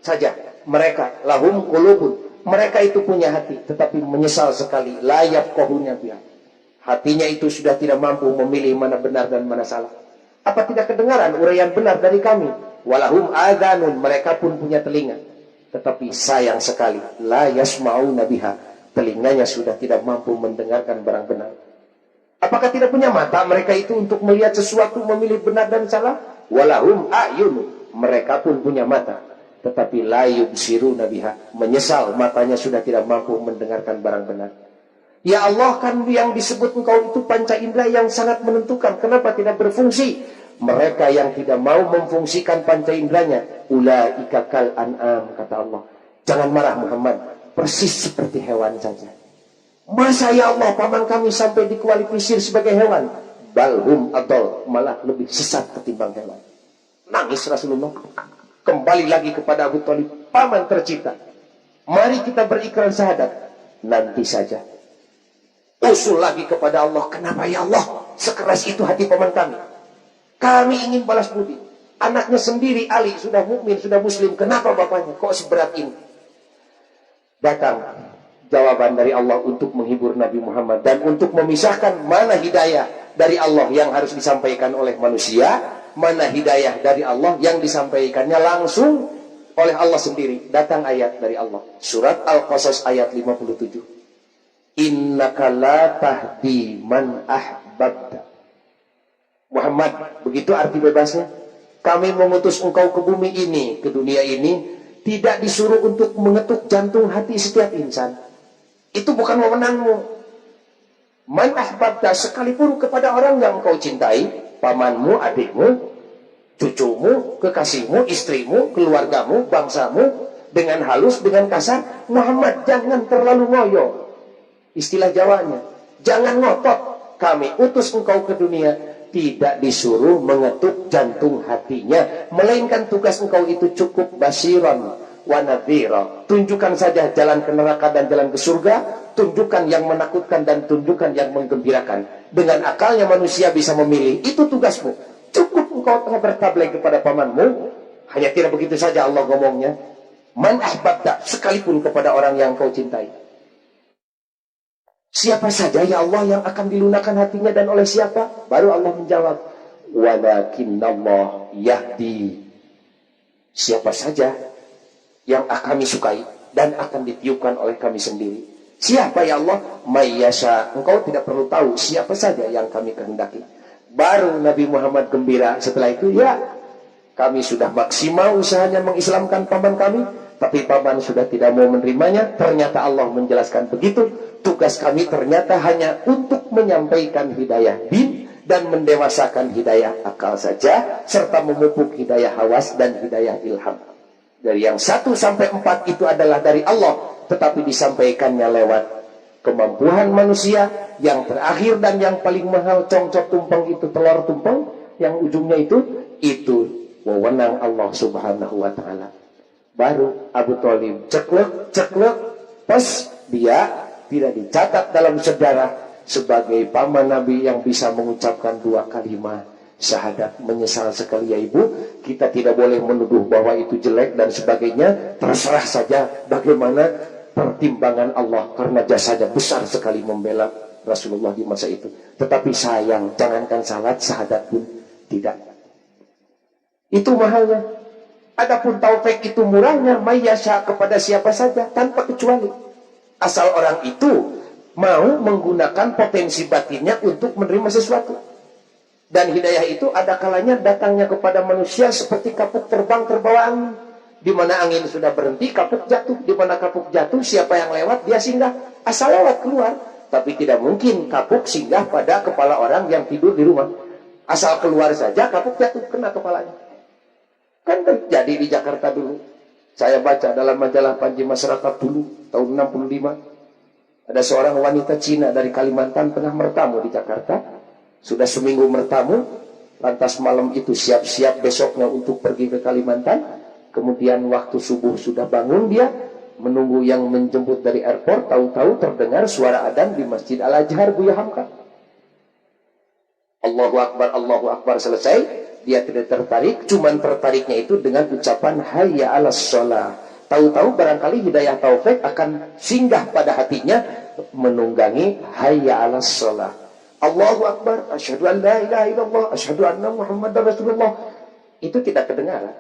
saja, mereka, lahum qulubun, mereka itu punya hati, tetapi menyesal sekali, la yafqahuna biha. Hatinya itu sudah tidak mampu memilih mana benar dan mana salah. Apa tidak kedengaran uraian benar dari kami? Walahum adhanun, mereka pun punya telinga, tetapi sayang sekali, la yasma'una biha, telinganya sudah tidak mampu mendengarkan barang benar. Apakah tidak punya mata mereka itu untuk melihat sesuatu, memilih benar dan salah? Walahum a'yun, mereka pun punya mata, tetapi la yubsiruna biha, menyesal matanya sudah tidak mampu mendengarkan barang benar. Ya Allah, kan yang disebut engkau itu panca indera yang sangat menentukan, kenapa tidak berfungsi? Mereka yang tidak mau memfungsikan panca inderanya, ulaika kal an'am, kata Allah. Jangan marah Muhammad, persis seperti hewan saja. Masa ya Allah paman kami sampai dikualifikasi sebagai hewan? Balhum adol, malah lebih sesat ketimbang hewan. Nangis Rasulullah. Kembali lagi kepada Abu Thalib, paman tercipta, mari kita berikrar syahadat. Nanti saja. Usul lagi kepada Allah, kenapa ya Allah sekeras itu hati paman kami? Kami ingin balas budi. Anaknya sendiri Ali sudah mukmin, sudah muslim, kenapa bapaknya kok seberat ini? Datang jawaban dari Allah untuk menghibur Nabi Muhammad dan untuk memisahkan mana hidayah dari Allah yang harus disampaikan oleh manusia, mana hidayah dari Allah yang disampaikannya langsung oleh Allah sendiri. Datang ayat dari Allah, surat Al-Qasas ayat 57. Innaka la tahdi man ahbabta. Muhammad, begitu arti bebasnya. Kami mengutus engkau ke bumi ini, ke dunia ini, tidak disuruh untuk mengetuk jantung hati setiap insan. Itu bukan wewenangmu. Man ahbabta, sekalipun kepada orang yang engkau cintai, pamanmu, adikmu, cucumu, kekasihmu, istrimu, keluargamu, bangsamu, dengan halus, dengan kasar. Muhammad, jangan terlalu ngoyo. Istilah Jawanya, jangan ngotot. Kami utus engkau ke dunia, tidak disuruh mengetuk jantung hatinya, melainkan tugas engkau itu cukup basiran wa nadhira. Tunjukkan saja jalan ke neraka dan jalan ke surga, tunjukkan yang menakutkan dan tunjukkan yang menggembirakan. Dengan akalnya manusia bisa memilih, itu tugasmu. Cukup engkau telah bertabligh kepada pamanmu, hanya tidak begitu saja Allah ngomongnya, man ahbabta, sekalipun kepada orang yang kau cintai. Siapa saja ya Allah yang akan dilunakkan hatinya dan oleh siapa? Baru Allah menjawab, walakinnallah yahdi. Siapa saja yang kami sukai dan akan ditiupkan oleh kami sendiri. Siapa ya Allah? Mayyasha. Engkau tidak perlu tahu siapa saja yang kami kehendaki. Baru Nabi Muhammad gembira. Setelah itu, ya, kami sudah maksimal usahanya mengislamkan paman kami, tapi paman sudah tidak mau menerimanya. Ternyata Allah menjelaskan begitu. Tugas kami ternyata hanya untuk menyampaikan hidayah din dan mendewasakan hidayah akal saja, serta memupuk hidayah hawas dan hidayah ilham. Dari yang 1 sampai 4 itu adalah dari Allah, tetapi disampaikannya lewat kemampuan manusia. Yang terakhir dan yang paling mahal, congcok tumpeng itu, telur tumpeng, yang ujungnya itu wewenang Allah subhanahu wa ta'ala. Baru Abu Thalib ceklek, pas dia tidak dicatat dalam sejarah sebagai paman Nabi yang bisa mengucapkan 2 kalimat syahadat. Menyesal sekali ya ibu, kita tidak boleh menuduh bahwa itu jelek dan sebagainya. Terserah saja bagaimana pertimbangan Allah, karena jasanya besar sekali membela Rasulullah di masa itu. Tetapi sayang, jangankan salat, syahadat pun tidak. Itu mahalnya. Adapun taufik itu murahnya, mayyasha, kepada siapa saja tanpa kecuali. Asal orang itu mau menggunakan potensi batinnya untuk menerima sesuatu. Dan hidayah itu ada kalanya datangnya kepada manusia seperti kapuk terbang terbawa angin. Di mana angin sudah berhenti, kapuk jatuh. Di mana kapuk jatuh, siapa yang lewat, dia singgah. Asal lewat keluar. Tapi tidak mungkin kapuk singgah pada kepala orang yang tidur di rumah. Asal keluar saja, kapuk jatuh, kena kepalanya. Kan terjadi di Jakarta dulu. Saya baca dalam majalah Panji Masyarakat dulu, tahun 65. Ada seorang wanita Cina dari Kalimantan pernah mertamu di Jakarta. Sudah seminggu mertamu, lantas malam itu siap-siap besoknya untuk pergi ke Kalimantan. Kemudian waktu subuh sudah bangun dia, menunggu yang menjemput dari airport. Tahu-tahu terdengar suara adzan di Masjid Al-Azhar Buya Hamka. Allahu Akbar, selesai. Dia tidak tertarik, cuman tertariknya itu dengan ucapan hayya 'alas shalah. Tahu-tahu barangkali hidayah taufik akan singgah pada hatinya menunggangi hayya 'alas shalah. Allahu Akbar, asyhadu an la ilaha illallah, asyhadu anna Muhammadar Rasulullah. Itu tidak kedengaran.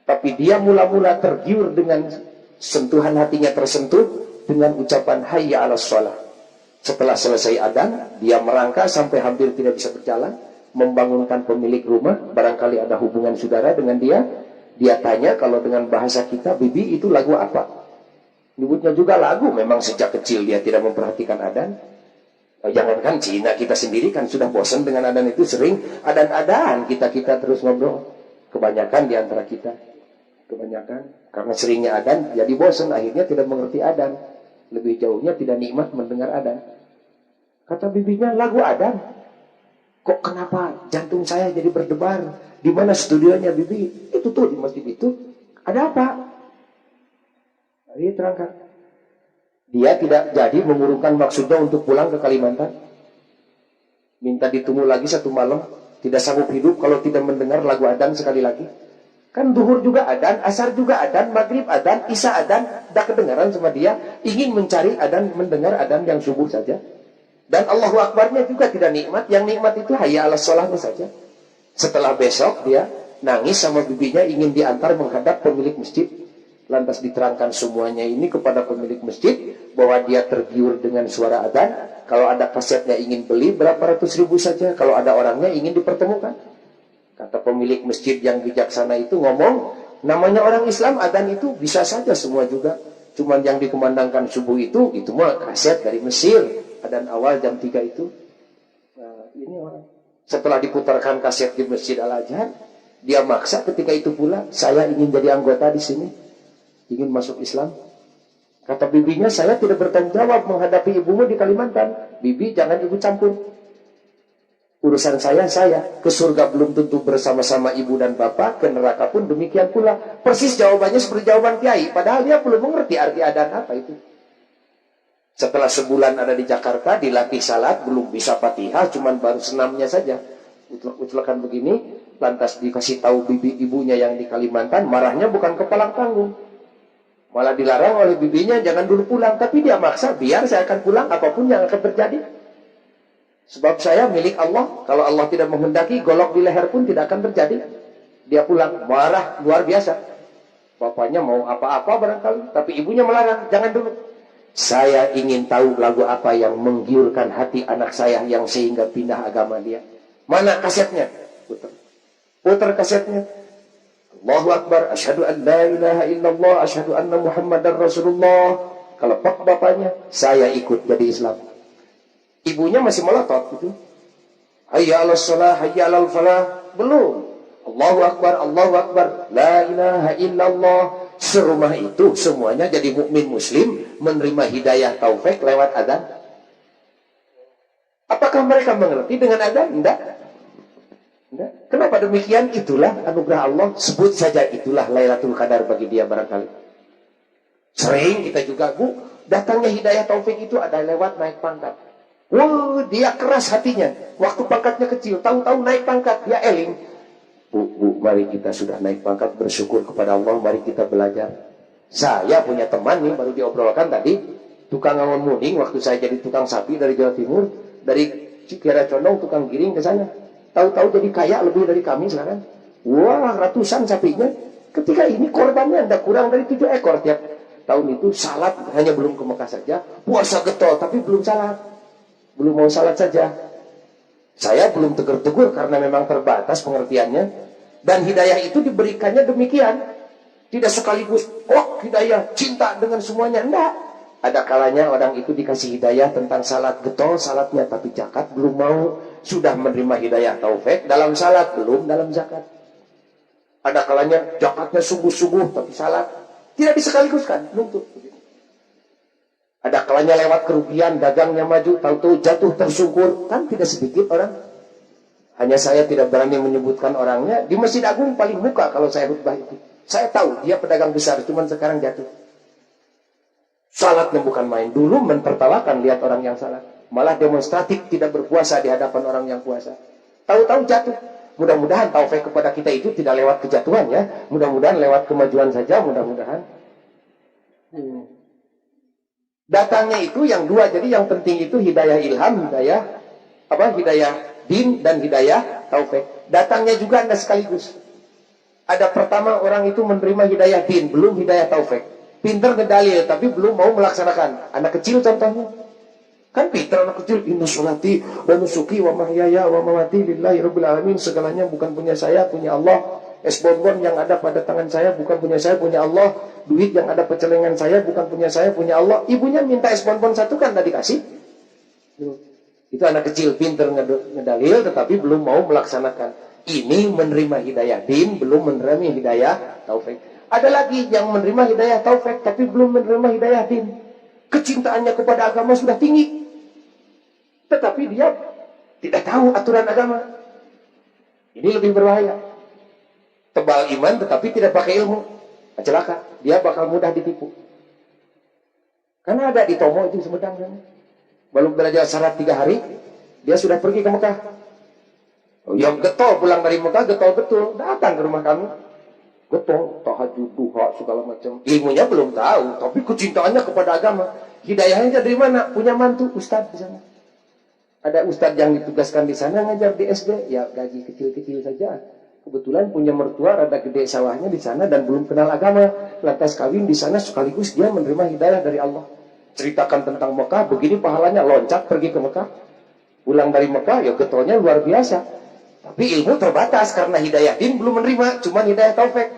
Tapi dia mula-mula tergiur dengan sentuhan hatinya tersentuh dengan ucapan hayya 'alas shalah. Setelah selesai adzan, dia merangkak sampai hampir tidak bisa berjalan, membangunkan pemilik rumah, barangkali ada hubungan saudara dengan dia. Dia tanya, kalau dengan bahasa kita, bibi itu lagu apa? Nyebutnya juga lagu, memang sejak kecil dia tidak memperhatikan adzan. Jangankan Cina, kita sendiri kan sudah bosan dengan adzan itu, sering adzan-adzan kita terus ngobrol. Kebanyakan di antara kita, karena seringnya adzan, jadi bosan, akhirnya tidak mengerti adzan. Lebih jauhnya tidak nikmat mendengar adzan. Kata bibinya, lagu adzan. Kok kenapa jantung saya jadi berdebar? Di mana studionya bibi? Itu tuh di masjid itu. Ada apa? Dia terangkan. Dia tidak jadi mengurungkan maksudnya untuk pulang ke Kalimantan. Minta ditunggu lagi 1 malam. Tidak sanggup hidup kalau tidak mendengar lagu adzan sekali lagi. Kan duhur juga adzan, asar juga adzan, maghrib adzan, isya adzan. Tidak kedengaran sama dia. Ingin mencari adzan, mendengar adzan yang subuh saja. Dan Allahu Akbarnya juga tidak nikmat. Yang nikmat itu hayya 'alas sholahnya saja. Setelah besok dia nangis sama bibinya, ingin diantar menghadap pemilik masjid. Lantas diterangkan semuanya ini kepada pemilik masjid, bahwa dia tergiur dengan suara adzan. Kalau ada kasetnya ingin beli berapa ratus ribu saja. Kalau ada orangnya ingin dipertemukan. Kata pemilik masjid yang bijaksana itu ngomong, namanya orang Islam adzan itu bisa saja semua juga. Cuman yang dikumandangkan subuh itu mah kaset dari Mesir. Adzan awal jam 3 itu. Nah, ini orang. Setelah diputarkan kaset di Masjid Al-Azhar, dia maksa ketika itu pula, saya ingin jadi anggota di sini. Ingin masuk Islam. Kata bibinya, saya tidak bertanggung jawab menghadapi ibumu di Kalimantan. Bibi, jangan ibu campur. Urusan saya. Ke surga belum tentu bersama-sama ibu dan bapak, ke neraka pun demikian pula. Persis jawabannya seperti jawaban kiai. Padahal dia belum mengerti arti adzan apa itu. Setelah sebulan ada di Jakarta, dilatih salat, belum bisa Fatihah, cuman baru senamnya saja. Uclekan begini, lantas dikasih tahu bibi ibunya yang di Kalimantan, marahnya bukan kepalang tanggung. Malah dilarang oleh bibinya, jangan dulu pulang. Tapi dia maksa, biar saya akan pulang apapun yang akan terjadi. Sebab saya milik Allah. Kalau Allah tidak menghendaki, golok di leher pun tidak akan terjadi. Dia pulang, marah luar biasa. Bapaknya mau apa-apa barangkali, tapi ibunya melarang, jangan dulu. Saya ingin tahu lagu apa yang menggiurkan hati anak saya yang sehingga pindah agama dia. Mana kasetnya? Putar kasetnya. Allahu Akbar, asyhadu an la ilaha illallah, asyhadu anna Muhammadar Rasulullah. Kalau pak bapaknya, saya ikut jadi Islam. Ibunya masih melotot gitu. Hayya 'alas shalah, hayya 'alal falah. Belum. Allahu Akbar, Allahu Akbar, la ilaha illallah. Serumah itu semuanya jadi mukmin muslim, menerima hidayah taufik lewat adzan. Apakah mereka mengerti dengan adzan? Tidak. Kenapa demikian? Itulah anugerah Allah. Sebut saja itulah Lailatul Qadar bagi dia barangkali. Sering kita juga, Bu, datangnya hidayah taufik itu ada lewat naik pangkat. Wah, dia keras hatinya. Waktu pangkatnya kecil, tahu-tahu naik pangkat, dia eling. Bu, mari kita sudah naik pangkat, bersyukur kepada Allah, mari kita belajar. Saya punya teman nih, baru diobrolkan tadi, tukang ngangon muning, waktu saya jadi tukang sapi dari Jawa Timur, dari Cikira Condong, tukang giring ke sana. Tahu-tahu jadi kaya lebih dari kami sekarang. Wah, ratusan sapinya. Ketika ini korbannya tidak kurang dari 7 ekor tiap tahun itu. Salat hanya belum ke Mekah saja. Puasa getol tapi belum salat. Belum mau salat saja. Saya belum tegur-tegur karena memang terbatas pengertiannya. Dan hidayah itu diberikannya demikian. Tidak sekaligus, oh hidayah cinta dengan semuanya. Tidak. Ada kalanya orang itu dikasih hidayah tentang salat getol, salatnya tapi zakat belum mau. Sudah menerima hidayah taufik dalam salat, belum dalam zakat. Ada kalanya zakatnya sungguh-sungguh tapi salat tidak disekaligus-kan, nuntut. Ada kalanya lewat kerugian, dagangnya maju, tahu-tahu jatuh tersungkur, kan tidak sedikit orang. Hanya saya tidak berani menyebutkan orangnya. Di Masjid Agung paling muka kalau saya khutbah itu. Saya tahu dia pedagang besar, cuman sekarang jatuh. Salatnya bukan main. Dulu mentertawakan lihat orang yang salat. Malah demonstratif tidak berpuasa di hadapan orang yang puasa. Tahu-tahu jatuh. Mudah-mudahan taufik kepada kita itu tidak lewat kejatuhan ya. Mudah-mudahan lewat kemajuan saja, mudah-mudahan. Datangnya itu yang dua. Jadi yang penting itu hidayah ilham, hidayah din dan hidayah taufik. Datangnya juga Anda sekaligus. Ada pertama orang itu menerima hidayah din, belum hidayah taufik. Pinter ngedalil tapi belum mau melaksanakan. Anak kecil contohnya. Kan pinter anak kecil, inna sholati wa nusuki wa mahyaya wa mamati lillahi rabbil alamin. Segalanya bukan punya saya, punya Allah. Es bonbon yang ada pada tangan saya bukan punya saya, punya Allah. Duit yang ada pecelengan saya bukan punya saya, punya Allah. Ibunya minta es bonbon satu kan tadi dikasih. Itu anak kecil pinter ngedalil tetapi belum mau melaksanakan. Ini menerima hidayah din, belum menerima hidayah taufik. Ada lagi yang menerima hidayah taufik tapi belum menerima hidayah din. Kecintaannya kepada agama sudah tinggi. Tetapi dia tidak tahu aturan agama. Ini lebih berbahaya. Tebal iman tetapi tidak pakai ilmu. Celaka. Dia bakal mudah ditipu. Karena ada di Tomo itu Sumedang. Baru belajar syarat 3 hari, dia sudah pergi ke Mekah. Yang getol pulang dari Mekah, getol betul. Datang ke rumah kami. Getol, tahajud, duha, segala macam. Ilmunya belum tahu, tapi kecintaannya kepada agama. Hidayahnya dari mana? Punya mantu, ustadz di sana. Ada ustadz yang ditugaskan di sana ngajar di SD, ya gaji kecil-kecil saja. Kebetulan punya mertua rada gede sawahnya di sana dan belum kenal agama. Lantas kawin di sana sekaligus dia menerima hidayah dari Allah. Ceritakan tentang Mekah, begini pahalanya, loncat pergi ke Mekah. Pulang dari Mekah, ya getolnya luar biasa. Tapi ilmu terbatas karena hidayah din belum menerima, cuma hidayah taufik.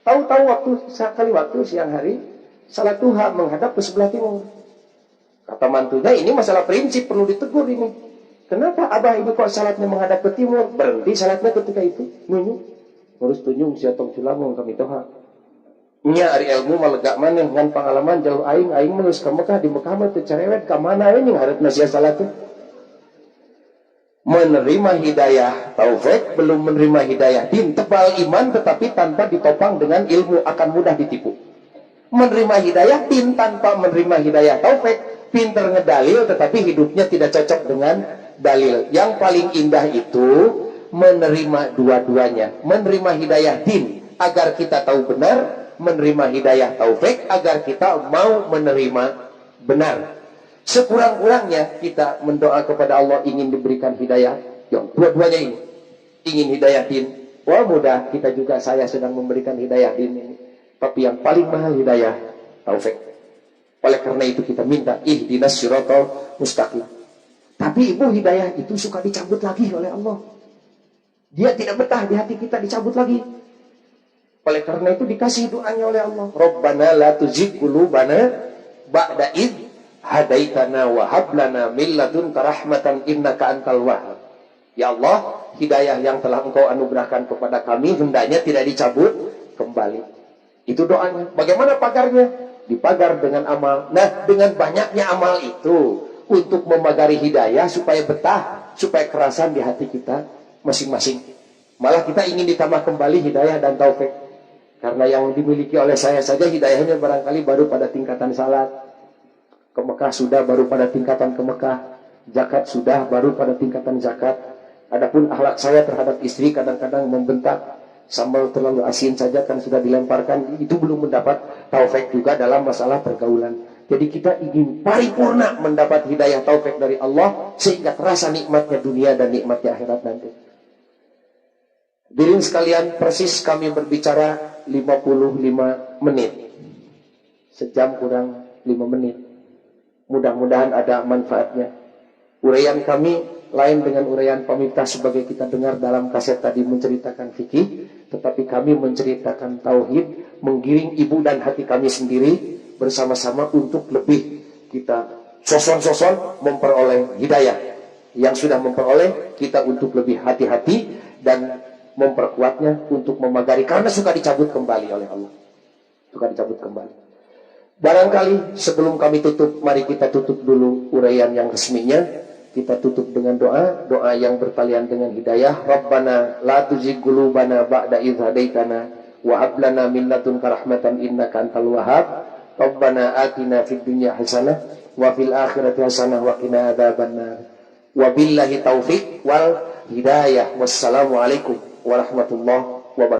Tahu-tahu sekali waktu siang hari, salat duha menghadap ke sebelah timur. Kata mantunya, ini masalah prinsip, perlu ditegur ini. Kenapa abah ini kok salatnya menghadap ke timur? Berhenti salatnya ketika itu. Nunjuk. Harus tunjuk siatong culamun kami toha. Nya ari ilmu malegak maneh ngan pengalaman jauh aing menulis ke Mekah, di Mekah mah teu cerewet ka mana we ning hareup sia salat teh. Menerima hidayah taufik, belum menerima hidayah din. Tebal iman tetapi tanpa ditopang dengan ilmu akan mudah ditipu. Menerima hidayah din tanpa menerima hidayah taufik, pinter ngedalil tetapi hidupnya tidak cocok dengan dalil. Yang paling indah itu menerima dua-duanya, menerima hidayah din agar kita tahu benar, menerima hidayah taufik agar kita mau menerima benar. Sekurang-kurangnya kita mendoa kepada Allah ingin diberikan hidayah yang dua-duanya ini, ingin hidayah din. Wah mudah, kita juga, saya sedang memberikan hidayah din ini, tapi yang paling mahal hidayah taufik. Oleh karena itu kita minta ihdinas siratal mustaqim. Tapi ibu, hidayah itu suka dicabut lagi oleh Allah. Dia tidak betah di hati kita dicabut lagi. Oleh karena itu dikasih doanya oleh Allah. Rabbana la tuzigh qulubana ba'da id hadaitana wa hab lana min ladunka rahmatan innaka antal wahhab. Ya Allah, hidayah yang telah Engkau anugerahkan kepada kami hendaknya tidak dicabut kembali. Itu doanya. Bagaimana pagarnya? Dipagar dengan amal. Nah, dengan banyaknya amal itu untuk memagari hidayah supaya betah, supaya kerasan di hati kita masing-masing. Malah kita ingin ditambah kembali hidayah dan taufik. Karena yang dimiliki oleh saya saja hidayahnya barangkali baru pada tingkatan salat. Ke Mekah sudah baru pada tingkatan ke Mekah. Zakat sudah baru pada tingkatan zakat. Adapun akhlak saya terhadap istri kadang-kadang membentak. Sambal terlalu asin saja kan sudah dilemparkan. Itu belum mendapat taufik juga dalam masalah pergaulan. Jadi kita ingin paripurna mendapat hidayah taufik dari Allah sehingga terasa nikmatnya dunia dan nikmatnya akhirat nanti. Hadirin sekalian, persis kami berbicara 55 menit. Sejam kurang 5 menit. Mudah-mudahan ada manfaatnya. Uraian kami lain dengan uraian pemirsa sebagai kita dengar dalam kaset tadi menceritakan fikih, tetapi kami menceritakan tauhid, menggiring ibu dan hati kami sendiri bersama-sama untuk lebih kita soson-soson memperoleh hidayah. Yang sudah memperoleh, kita untuk lebih hati-hati dan memperkuatnya untuk memagari, karena suka dicabut kembali oleh Allah. Suka dicabut kembali. Barangkali sebelum kami tutup, mari kita tutup dulu uraian yang resminya. Kita tutup dengan doa, doa yang bertalian dengan hidayah. Rabbana la tuzigh qulubana ba'da idh hadaitana wa hab lana min ladunka rahmatan innaka antal wahhab. Rabbana atina fid dunya hasanah wa fil akhirati hasanah wa qina adzabannar. Wabillahi taufik wal hidayah. Wassalamualaikum warahmatullahi wabarakatuh.